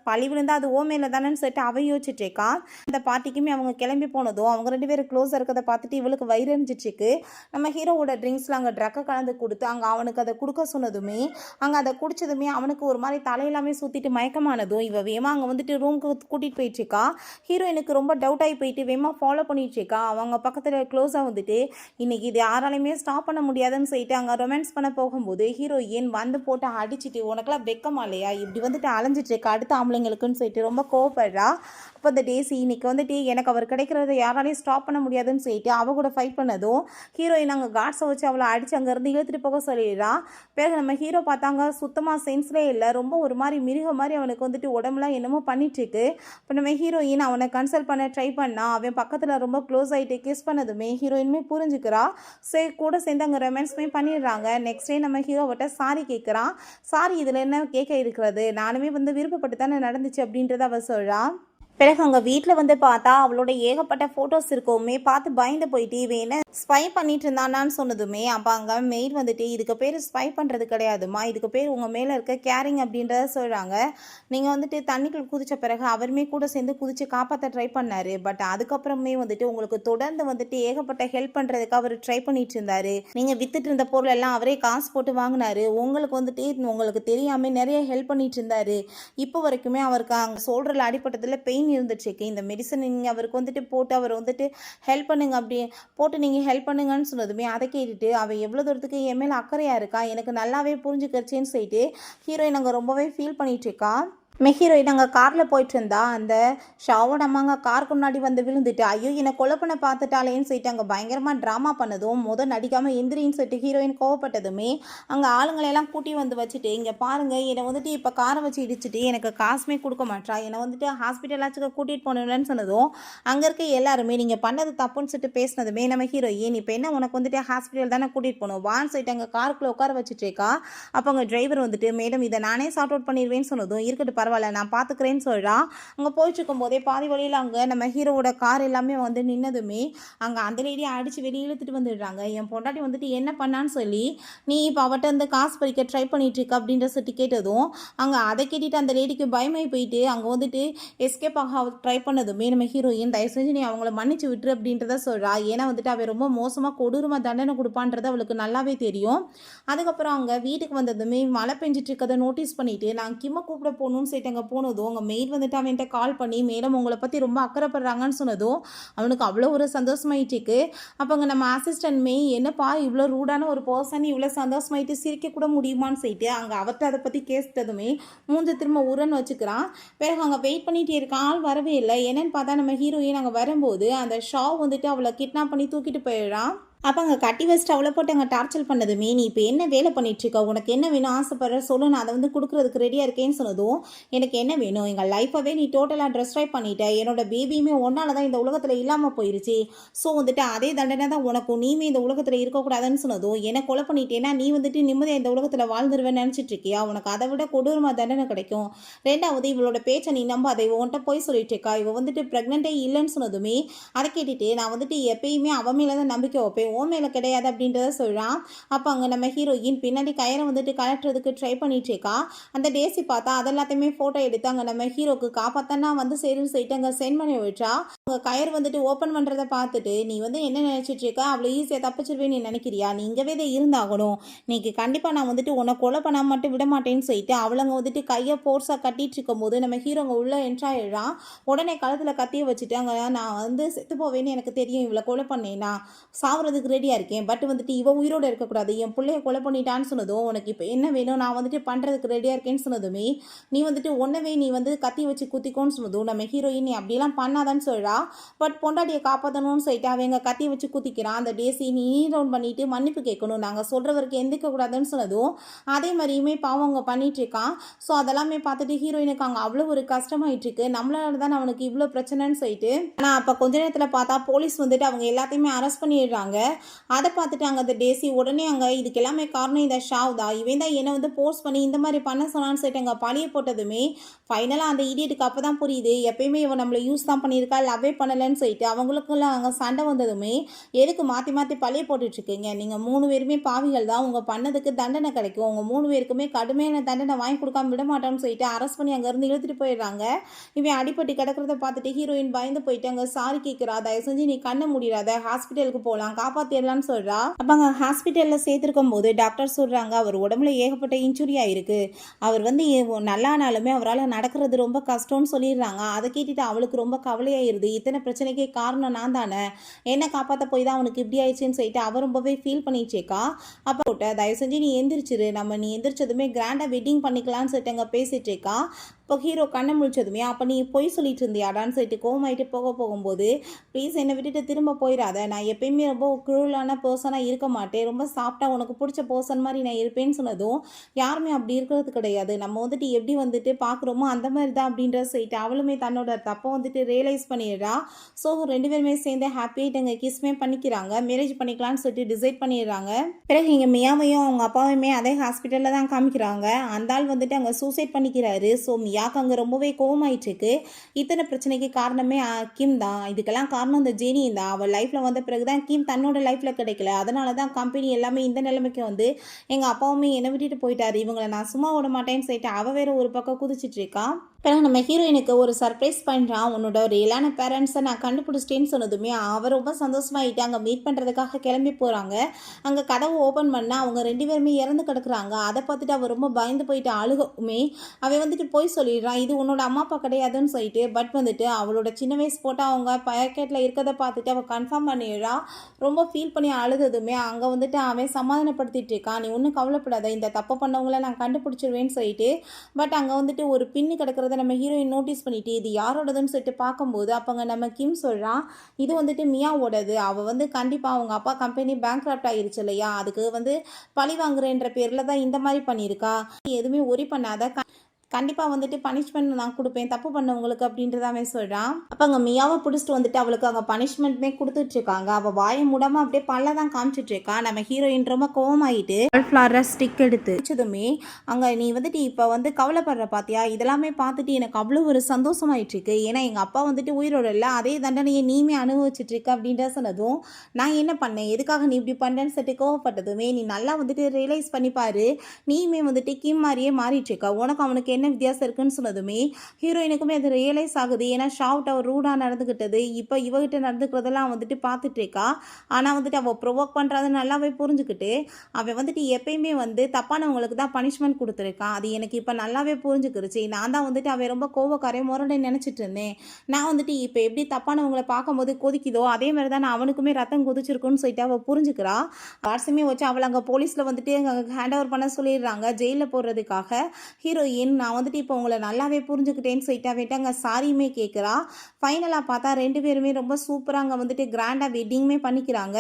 பழி விழுந்தா அது ஓமையில தானேன்னு சொல்லிட்டு அவ யோசிச்சுட்டு இருக்கா. அந்த பார்ட்டிக்குமே அவங்க கிளம்பி போனதும் அவங்க 2 பேரும் க்ளோஸாக இருக்கிறத பார்த்துட்டு இவளுக்கு வயிறறிஞ்சிச்சுக்கு. நம்ம ஹீரோவோட ட்ரிங்க்ஸில் அங்கே ட்ரக்கை கலந்து கொடுத்து அங்கே அவனுக்கு அதை கொடுக்க சொன்னதுமே அங்கே அதை குடிச்சதுமே அவனுக்கு ஒரு மாதிரி தலையெல்லாமே சுற்றிட்டு மயக்கமானதும் இவ வேமா அங்கே வந்துட்டு ரூமுக்கு கூட்டிகிட்டு போயிட்டுருக்கா. ஹீரோயினுக்கு ரொம்ப டவுட் ஆகி போயிட்டு வேமா ஃபாலோ பண்ணிட்டுருக்கா. அவங்க பக்கத்தில் க்ளோஸாக வந்துட்டு இன்னைக்கு இது யாராலையுமே ஸ்டாப் பண்ண முடியாதுன்னு சொல்லிட்டு அங்கே ரொமான்ஸ் பண்ண போகும்போது ஹீரோயின் வந்து போட்டு அடிச்சுட்டு உனக்கெல்லாம் வெக்கமா இல்லையா, இப்படி வந்துட்டு அலைஞ்சிட்டு இருக்க அடுத்த ஆம்பளைங்களுக்குன்னு சொல்லிட்டு ரொம்ப கோவப்படுறா. அப்போ இந்த டேசி இன்னைக்கு வந்துட்டு எனக்கு அவர் கிடைக்கிறத யாராலையும் ஸ்டாப் பண்ண முடியாதுன்னு சொல்லிட்டு அவ கூட ஃபைட் பண்ணதும் ஹீரோயின் அங்கே காட்ஸை வச்சு அவளை அடித்து அங்கேருந்து இழுத்துட்டு போக சொல்லிடுறா. பிறகு நம்ம ஹீரோ பார்த்தாங்க சுத்தமாக சென்ஸ்லே இல்லை, ரொம்ப ஒரு மாதிரி மிருக மாதிரி அவனுக்கு வந்துட்டு உடம்புலாம் என்னமோ பண்ணிட்டுருக்கு. இப்போ நம்ம ஹீரோயின் அவனை கன்சல்ட் பண்ண ட்ரை பண்ணா, அவன் பக்கத்தில் ரொம்ப க்ளோஸ் ஆகிட்டு கிஸ் பண்ணதுமே ஹீரோயினுமே புரிஞ்சுக்கிறா. சரி கூட சேர்ந்து அங்கே ரொமான்ஸுமே பண்ணிடுறாங்க. நெக்ஸ்ட் டே நம்ம ஹீரோவிட்ட சாரி கேட்குறான். சாரி இதில் என்ன கேட்க இருக்கிறது, நானுமே வந்து விருப்பப்பட்டு தானே நடந்துச்சு அப்படின்றத அவ சொல்கிறா. பிறகு அங்கே வீட்டில் வந்து பார்த்தா அவளோட ஏகப்பட்ட ஃபோட்டோஸ் இருக்கவுமே பார்த்து பயந்து போயிட்டு இவன் என்ன ஸ்பை பண்ணிட்டு இருந்தானான்னு சொன்னதுமே அப்போ அங்கே மெய்ட் வந்துட்டு இதுக்கு பேர் ஸ்பை பண்ணுறது கிடையாதுமா, இதுக்கு பேர் உங்கள் மேலே இருக்க கேரிங் அப்படின்றத சொல்கிறாங்க. நீங்கள் வந்துட்டு தண்ணிக்குள் குதித்த பிறகு அவருமே கூட சேர்ந்து குதித்து காப்பாற்ற ட்ரை பண்ணார். பட் அதுக்கப்புறமே வந்துட்டு உங்களுக்கு தொடர்ந்து வந்துட்டு ஏகப்பட்ட ஹெல்ப் பண்ணுறதுக்கு அவர் ட்ரை பண்ணிட்டு இருந்தார். நீங்கள் வித்துட்டு இருந்த பொருள் எல்லாம் அவரே காசு போட்டு வாங்கினாரு. உங்களுக்கு வந்துட்டு உங்களுக்கு தெரியாமல் நிறைய ஹெல்ப் பண்ணிட்டு இருந்தார். இப்போ வரைக்குமே அவருக்கு அங்கே சோல்டரில் அடிப்பட்டதில் பெயின் இருந்துச்சுக்கு. இந்த மெடிசன் நீங்கள் அவருக்கு வந்துட்டு போட்டு அவர் வந்துட்டு ஹெல்ப் பண்ணுங்க, அப்படி போட்டு நீங்கள் ஹெல்ப் பண்ணுங்கன்னு சொன்னதுமே அதை கேட்டுட்டு அவள் எவ்வளோ தூரத்துக்கு என் மேலே அக்கறையாக இருக்கா எனக்கு நல்லாவே புரிஞ்சுக்கிறச்சேன்னு சொல்லிட்டு ஹீரோயின் அங்கே ரொம்பவே ஃபீல் பண்ணிட்டு இருக்கா. ஹீரோயின் அங்கே காரில் போயிட்டு இருந்தா அந்த ஷாவோட அம்மாங்க காருக்கு முன்னாடி வந்து விழுந்துட்டு ஐயோ என்னை கொலை பண்ண பார்த்துட்டாலேன்னு சொல்லிட்டு அங்கே பயங்கரமாக ட்ராமா பண்ணதும் நடிக்காமல் எந்திரின்னு சொல்லிட்டு ஹீரோயின் கோவப்பட்டதுமே அங்கே ஆளுங்களையெல்லாம் கூட்டி வந்து வச்சுட்டு இங்கே பாருங்கள் என்னை வந்துட்டு இப்போ காரை வச்சு இடிச்சிட்டு எனக்கு காசுமே கொடுக்க மாட்டா, என்னை வந்துட்டு ஹாஸ்பிட்டலாச்சுக்கு கூட்டிகிட்டு போகணும்னு சொன்னதும் அங்கே இருக்க எல்லாருமே நீங்கள் பண்ணது தப்புன்னு சொல்லிட்டு பேசினதுமே நம்ம ஹீரோயின் இப்போ என்ன உனக்கு வந்துட்டு ஹாஸ்பிட்டல் தானே கூட்டிகிட்டு போகணும் வான்னு சொல்லிட்டு அங்கே காருக்குள்ளே உட்கார வச்சுட்டு இருக்கா. அப்போ அங்கே டிரைவர் வந்துட்டு மேடம் இதை நானே சார்ட் அவுட் பண்ணிடுவேன்னு சொன்னதும் இருக்கட்டும் பரவாயில்ல நான் பார்த்துக்கிறேன்னு சொல்கிறான். அங்கே போயிட்டு இருக்கும் போதே பாதி வழியில் அங்கே நம்ம ஹீரோவோட கார் எல்லாமே வந்து நின்னதுமே அங்கே அந்த லேடியை அடித்து வெளியே இழுத்துட்டு வந்துடுறாங்க. என் பொண்டாட்டி வந்துட்டு என்ன பண்ணான்னு சொல்லி நீ இப்போ அவட்ட வந்து காசு பறிக்க ட்ரை பண்ணிட்டு இருக்க அப்படின்ற சொல்லி கேட்டதும் அங்கே அதை கேட்டுட்டு அந்த லேடிக்கு பயமாகி போயிட்டு அங்கே வந்துட்டு எஸ்கேப் ஆக ட்ரை பண்ணதுமே நம்ம ஹீரோயின் தயவு செஞ்சு நீ அவங்கள மன்னிச்சு விட்டுரு அப்படின்றத சொல்கிறா. ஏன்னா வந்துட்டு அவன் ரொம்ப மோசமாக கொடூரமாக தண்டனை கொடுப்பான்றது அவளுக்கு நல்லாவே தெரியும். அதுக்கப்புறம் அங்கே வீட்டுக்கு வந்ததுமே மழை பெஞ்சிட்டு இருக்கதை நோட்டீஸ் பண்ணிட்டு நான் கிம்மை கூப்பிட போகணும்னு சொல்லிட்டு அங்கே போனதும் உங்கள் மெயில் வந்துட்டு அவன்கிட்ட கால் பண்ணி மேடம் உங்களை பற்றி ரொம்ப அக்கறைப்படுறாங்கன்னு சொன்னதும் அவனுக்கு அவ்வளோ ஒரு சந்தோஷமாயிட்டுருக்கு. அப்போ அங்கே நம்ம அசிஸ்டன்ட் மெய் என்னப்பா இவ்வளோ ரூடான ஒரு பர்சன் இவ்வளோ சந்தோஷமாயிட்டு சிரிக்க கூட முடியுமான்னு சொல்லிட்டு அங்கே அவர்கிட்ட அதை பற்றி கேட்டதுமே மூஞ்ச திரும்ப உரன்னு வச்சுக்கிறான். பிறகு அங்கே வெயிட் பண்ணிகிட்டே இருக்க ஆள் வரவே இல்லை. என்னன்னு பார்த்தா நம்ம ஹீரோயின் அங்கே வரும்போது அந்த ஷா வந்துட்டு அவளை கிட்னாப் பண்ணி தூக்கிட்டு போயிடுறான். அப்போ அங்கே கட்டி வச்சுட்டு அவளை போட்டு அங்கே டார்ச்சர் பண்ணதுமே நீ இப்போ என்ன வேலை பண்ணிட்டுருக்க, உனக்கு என்ன வேணும் ஆசைப்படுற சொல்லு, நான் அதை வந்து கொடுக்குறதுக்கு ரெடியாக இருக்கேன்னு சொன்னதும் எனக்கு என்ன வேணும், எங்கள் லைஃபவே நீ டோட்டலாக ட்ரெஸ்ட்ரை பண்ணிட்ட, என்னோட பேபியுமே ஒன்றால் தான் இந்த உலகத்தில் இல்லாமல் போயிருச்சு, ஸோ வந்துட்டு அதே தண்டனை தான் உனக்கும், நீமே இந்த உலகத்தில் இருக்கக்கூடாதுன்னு சொன்னதும் என்னை கொலை பண்ணிட்டேன்னா நீ வந்துட்டு நிம்மதியாக இந்த உலகத்தில் வாழ்ந்துருவேன்னு நினச்சிட்டு இருக்கியா, உனக்கு அதை விட கொடூரமாக தண்டனை கிடைக்கும். ரெண்டாவது இவளோட பேச்சை நீ நம்ப அதை உன்கிட்ட போய் சொல்லிட்டு இருக்கா, இவ வந்துட்டு ப்ரெக்னென்ட்டே இல்லைன்னு சொன்னதுமே அதை கேட்டுட்டு நான் வந்துட்டு எப்பயுமே அவன் மேலே தான் நம்பிக்கை வைப்பேன், ஓ மேலே கிடையாது அப்படின்றத சொல்கிறான். அப்போ அங்கே நம்ம ஹீரோயின் பின்னாடி கயிறை வந்துட்டு கலட்டுறதுக்கு ட்ரை பண்ணிட்டு இருக்கா. அந்த டேசி பார்த்தா அதெல்லாத்தையுமே ஃபோட்டோ எடுத்து அங்கே நம்ம ஹீரோக்கு காப்பாத்தானா வந்து சரின்னு சொல்லிட்டு அங்கே சென்ட் பண்ணி விட்டா. அங்கே கயிறு வந்துட்டு ஓப்பன் பண்ணுறதை பார்த்துட்டு நீ வந்து என்ன நினச்சிட்டு இருக்கா, அவ்வளோ ஈஸியாக தப்பிச்சிருவேன்னு நீ நினைக்கிறியா, நீ இங்கவே தான் இருந்தாகணும், நீக்கு கண்டிப்பாக நான் வந்துட்டு உன்னை கொலை பண்ண மட்டும் விட மாட்டேன்னு சொல்லிட்டு அவளங்க வந்துட்டு கையை ஃபோர்ஸாக கட்டிட்டு இருக்கும் போது நம்ம ஹீரோங்க உள்ளே என்ட்ராயிடுறான். உடனே கழுத்தில் கத்தியை வச்சுட்டு அங்கே நான் வந்து செத்து போவேன்னு எனக்கு தெரியும், இவளை கொலை பண்ணேன்னா சாவுறதுக்கு ரெடியாக இருக்கேன், பட் வந்துட்டு இவ உயிரோடு இருக்கக்கூடாது, என் பிள்ளைய கொலை பண்ணிட்டான்னு சொன்னதும் உனக்கு இப்போ என்ன வேணும், நான் வந்துட்டு பண்ணுறதுக்கு ரெடியாக இருக்கேன்னு சொன்னதுமே நீ வந்துட்டு ஒன்றவே நீ வந்து கத்தி வச்சு குத்திக்கோன்னு சொன்னதும் நம்ம ஹீரோயின் நீ அப்படிலாம் பண்ணாதான்னு சொல்கிறா. பட் பொண்டாட்டியை காப்பாற்றணும்னு சொல்லிட்டு அவங்க கத்தி வச்சு குத்திக்கிறான். அந்த டேசி நீ டவுன் பண்ணிட்டு மன்னிப்பு கேட்கணும், நாங்கள் சொல்கிறவருக்கு எந்திக்கக்கூடாதுன்னு சொன்னதும் அதே மாதிரியுமே பாவம் அவங்க பண்ணிட்டு இருக்கான். ஸோ அதெல்லாமே பார்த்துட்டு ஹீரோயினுக்கு அங்கே அவ்வளோ ஒரு கஷ்டமாயிட்டு இருக்கு, நம்மளால தான் அவனுக்கு இவ்வளோ பிரச்சனைன்னு சொல்லிட்டு. ஆனால் அப்போ கொஞ்ச நேரத்தில் பார்த்தா போலீஸ் வந்துட்டு அவங்க எல்லாத்தையுமே அரெஸ்ட் பண்ணிடுறாங்க. அதை பார்த்துட்டு அங்கே அந்த டேசி உடனே அங்கே இதுக்கு எல்லாமே காரணம் இந்த ஷாவ் தான், இவன் தான் என்னை வந்து போஸ்ட் பண்ணி இந்த மாதிரி பண்ண சொன்னான்னு சொல்லிட்டு அங்கே பழிய போட்டதுமே ஃபைனலாக அந்த இடியட்டுக்கு அப்போ தான் புரியுது எப்பயுமே இவன் நம்மளை யூஸ் தான் பண்ணியிருக்கா லவ்வே பண்ணலைன்னு சொல்லிட்டு. அவங்களுக்குள்ள அங்கே சண்டை வந்ததுமே எதுக்கு மாற்றி மாற்றி பழிய போட்டுட்ருக்கீங்க, நீங்கள் 3 பேருமே பாவிகள் தான், உங்கள் பண்ணதுக்கு தண்டனை கிடைக்கும், உங்கள் 3 பேருக்குமே கடுமையான தண்டனை வாங்கி கொடுக்காம விட மாட்டோம்னு சொல்லிட்டு அரெஸ்ட் பண்ணி அங்கேருந்து இழுத்துட்டு போயிடுறாங்க. இவன் அடிப்பட்டு கிடக்கிறத பார்த்துட்டு ஹீரோயின் பயந்து போயிட்டு அங்கே சாரி கேட்குறா, தயவு செஞ்சு நீ கண்ணை முடியாத, ஹாஸ்பிட்டலுக்கு போகலாம், காப்பாற்ற காப்பாத்திடலாம்னு சொல்றா. அப்ப அங்க ஹாஸ்பிட்டல்ல சேர்த்திருக்கும் போது டாக்டர் சொல்றாங்க அவர் உடம்புல ஏகப்பட்ட இன்ஜுரி ஆயிருக்கு. அவர் வந்து நல்லானாலுமே அவரால் நடக்கிறது ரொம்ப கஷ்டம்னு சொல்லிடுறாங்க. அதை கேட்டுட்டு அவளுக்கு ரொம்ப கவலையாயிருது. இத்தனை பிரச்சனைக்கே காரணம் நான் தானே, என்ன காப்பாற்ற போய் தான் அவனுக்கு இப்படி ஆயிடுச்சுன்னு சொல்லிட்டு அவ ரொம்பவே ஃபீல் பண்ணிச்சேக்கா. அப்போ தயவு செஞ்சு நீ எந்திரிச்சிரு, நீ எந்திரிச்சதுமே கிராண்டா வெட்டிங் பண்ணிக்கலாம்னு சொல்லிட்டு அங்கே பேசிட்டேக்கா. இப்போ ஹீரோ கண்ணை முழிச்சதுமே அப்போ நீ பொய் சொல்லிட்டு இருந்தியாடான்னு சொல்லிட்டு கோவமாயிட்டு போகும்போது ப்ளீஸ் என்னை விட்டுட்டு திரும்ப போயிடாத, நான் எப்பயுமே ரொம்ப குரூலான பர்சனாக இருக்க மாட்டேன், ரொம்ப சாஃப்டாக உனக்கு பிடிச்ச பர்சன் மாதிரி நான் இருப்பேன்னு சொன்னதும் யாருமே அப்படி இருக்கிறது கிடையாது, நம்ம வந்துட்டு எப்படி வந்துட்டு பார்க்குறோமோ அந்த மாதிரி தான் அப்படின்ற சொல்லிட்டு அவளுமே தன்னோட தப்பை வந்துட்டு ரியலைஸ் பண்ணிடுறா. ஸோ 2 பேருமே சேர்ந்து ஹாப்பியாகிட்டு அங்கே கிஸ்மே பண்ணிக்கிறாங்க, மேரேஜ் பண்ணிக்கலாம்னு சொல்லிட்டு டிசைட் பண்ணிடுறாங்க. பிறகு இங்கே மியாவையும் அவங்க அப்பாவையுமே அதே ஹாஸ்பிட்டலில் தான் காமிக்கிறாங்க. அந்த ஆள் வந்துட்டு அங்கே சூசைட் பண்ணிக்கிறாரு. ஸோ மியாக்கு அங்கே ரொம்பவே கோவமாயிட்டுருக்கு. இத்தனை பிரச்சனைக்கு காரணமே கிம் தான். இதுக்கெல்லாம் காரணம் இந்த ஜெனி தான். அவள் லைஃப்பில் வந்த பிறகு தான் கிம் தன்னோட லைஃப்பில் கிடைக்கல, அதனால தான் கம்பெனி எல்லாமே இந்த நிலைமைக்கு வந்து எங்கள் அப்பாவுமே என்னை விட்டுட்டு போயிட்டாரு, இவங்களை நான் சும்மா விட மாட்டேன்னு சொல்லிட்டு அவள் வேற ஒரு பக்கம் குதிச்சிட்டு இருக்கா. பிறகு நம்ம ஹீரோயினுக்கு ஒரு சர்ப்ரைஸ் பண்ணுறான். உன்னோட ரியலான பேரண்ட்ஸை நான் கண்டுபிடிச்சிட்டேன்னு சொன்னதுமே அவர் ரொம்ப சந்தோஷமாயிட்டு அங்கே மீட் பண்ணுறதுக்காக கிளம்பி போகிறாங்க. அங்கே கதவு ஓப்பன் பண்ணால் அவங்க 2 பேருமே இறந்து கிடக்குறாங்க. அதை பார்த்துட்டு அவள் ரொம்ப பயந்து போயிட்டு அழுகுமே அவன் வந்துட்டு போய் சொல்லிடுறான் இது உன்னோட அம்மா அப்பா கிடையாதுன்னு சொல்லிட்டு. பட் வந்துட்டு அவளோட சின்ன வயசு போட்டால் அவங்க பேக்கெட்டில் இருக்கிறத பார்த்துட்டு அவள் கன்ஃபார்ம் பண்ணிடுறா. ரொம்ப ஃபீல் பண்ணி அழுததுமே அங்கே வந்துட்டு அவன் சமாதானப்படுத்திட்டு இருக்கான், நீ ஒன்றும் கவலைப்படாத, இந்த தப்பு பண்ணவங்கள நான் கண்டுபிடிச்சிருவேன்னு சொல்லிட்டு. பட் அங்கே வந்துட்டு ஒரு பின்னு கிடக்கிறத நம்ம ஹீரோயின் நோட்டீஸ் பண்ணிட்டு இது யாரோடதுன்னு சொல்லிட்டு பார்க்கும்போது அப்போங்க நம்ம கிம் சொல்கிறான் இது வந்துட்டு மியாவோடது, அவள் வந்து கண்டிப்பாக அவங்க அப்பா கம்பெனி பேங்க்ராப்ட் ஆகிருச்சு இல்லையா, அதுக்கு வந்து பழி வாங்குறேன்ற பேரில் தான் இந்த மாதிரி பண்ணியிருக்கா, எதுவுமே ஒரி பண்ணாத, கண்டிப்பாக வந்துட்டு பனிஷ்மெண்ட் நான் கொடுப்பேன் தப்பு பண்ணவங்களுக்கு அப்படின்றதாவே சொல்கிறான். அப்போ அங்கே மியாவை பிடிச்சிட்டு வந்துட்டு அவளுக்கு அங்கே பனிஷ்மெண்ட்மே கொடுத்துட்ருக்காங்க. அவள் வாயை மூடாமல் அப்படியே பல்ல தான் காமிச்சிட்ருக்கா. நம்ம ஹீரோயின் ரொம்ப கோவமாயிட்டு ஃப்ளார ஸ்டிக் எடுத்து வச்சதுமே அங்கே நீ வந்துட்டு இப்போ வந்து கவலைப்படுற பார்த்தியா, இதெல்லாமே பார்த்துட்டு எனக்கு அவ்வளோ ஒரு சந்தோஷமாயிட்டுருக்கு. ஏன்னா எங்கள் அப்பா வந்துட்டு உயிரோட இல்லை, அதே தண்டனையை நீமே அனுபவிச்சுட்ருக்க அப்படின்ற சொன்னதும் நான் என்ன பண்ணேன், எதுக்காக நீ இப்படி பண்ணுறேன்னு சொல்லிட்டு கோவப்பட்டதுமே நீ நல்லா வந்துட்டு ரியலைஸ் பண்ணிப்பாரு, நீயுமே வந்துட்டு கிம் மாதிரியே மாறிட்டுருக்கா, உனக்கு அவனுக்கு என்ன வித்தியாசம் இருக்குன்னு சொன்னதுமே ஹீரோயினுக்குமே அது ரியலைஸ் ஆகுது. ஏன்னா ஷாவுட் அவர் ரூடாக நடந்துக்கிட்டது இப்போ இவகிட்ட நடந்துக்கிறதெல்லாம் வந்துட்டு பார்த்துட்டு இருக்கா. ஆனால் வந்துட்டு அவள் ப்ரொவோக் பண்ணுறது நல்லாவே புரிஞ்சுக்கிட்டு அவன் வந்துட்டு எப்பயுமே வந்து தப்பானவங்களுக்கு தான் பனிஷ்மெண்ட் கொடுத்துருக்கான், அது எனக்கு இப்போ நல்லாவே புரிஞ்சுக்கிருச்சு. நான் தான் வந்துட்டு அவன் ரொம்ப கோவக்காரையும் முரண்டை நினச்சிட்டு இருந்தேன். நான் வந்துட்டு இப்போ எப்படி தப்பானவங்களை பார்க்கும்போது கொதிக்குதோ அதே மாதிரி தான் நான் அவனுக்குமே ரத்தம் கொதிச்சிருக்குன்னு சொல்லிட்டு அவள் புரிஞ்சுக்கிறா. வாட்ஸுமே வச்சு அவளை அங்கே போலீஸில் வந்துட்டு ஹேண்ட் ஓவர் பண்ண சொல்லிடுறாங்க ஜெயிலில் போடுறதுக்காக. ஹீரோயின் நான் வந்துட்டு இப்போ உங்களை நல்லாவே புரிஞ்சுக்கிட்டேன்னு சொல்லிட்டு அங்கே சாரியுமே கேட்குறா. ஃபைனலாக பார்த்தா 2 பேருமே ரொம்ப சூப்பராக அங்கே வந்துட்டு கிராண்டாக வெட்டிங்குமே பண்ணிக்கிறாங்க.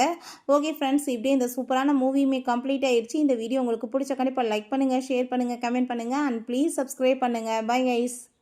ஓகே ஃப்ரெண்ட்ஸ், இப்படியே இந்த சூப்பரான மூவியுமே கம்ப்ளீட் ஆயிடுச்சு. இந்த வீடியோ உங்களுக்கு பிடிச்ச கண்டிப்பாக லைக் பண்ணுங்கள், ஷேர் பண்ணுங்கள், கமெண்ட் பண்ணுங்கள் அண்ட் ப்ளீஸ் சப்ஸ்கிரைப் பண்ணுங்கள். Bye guys.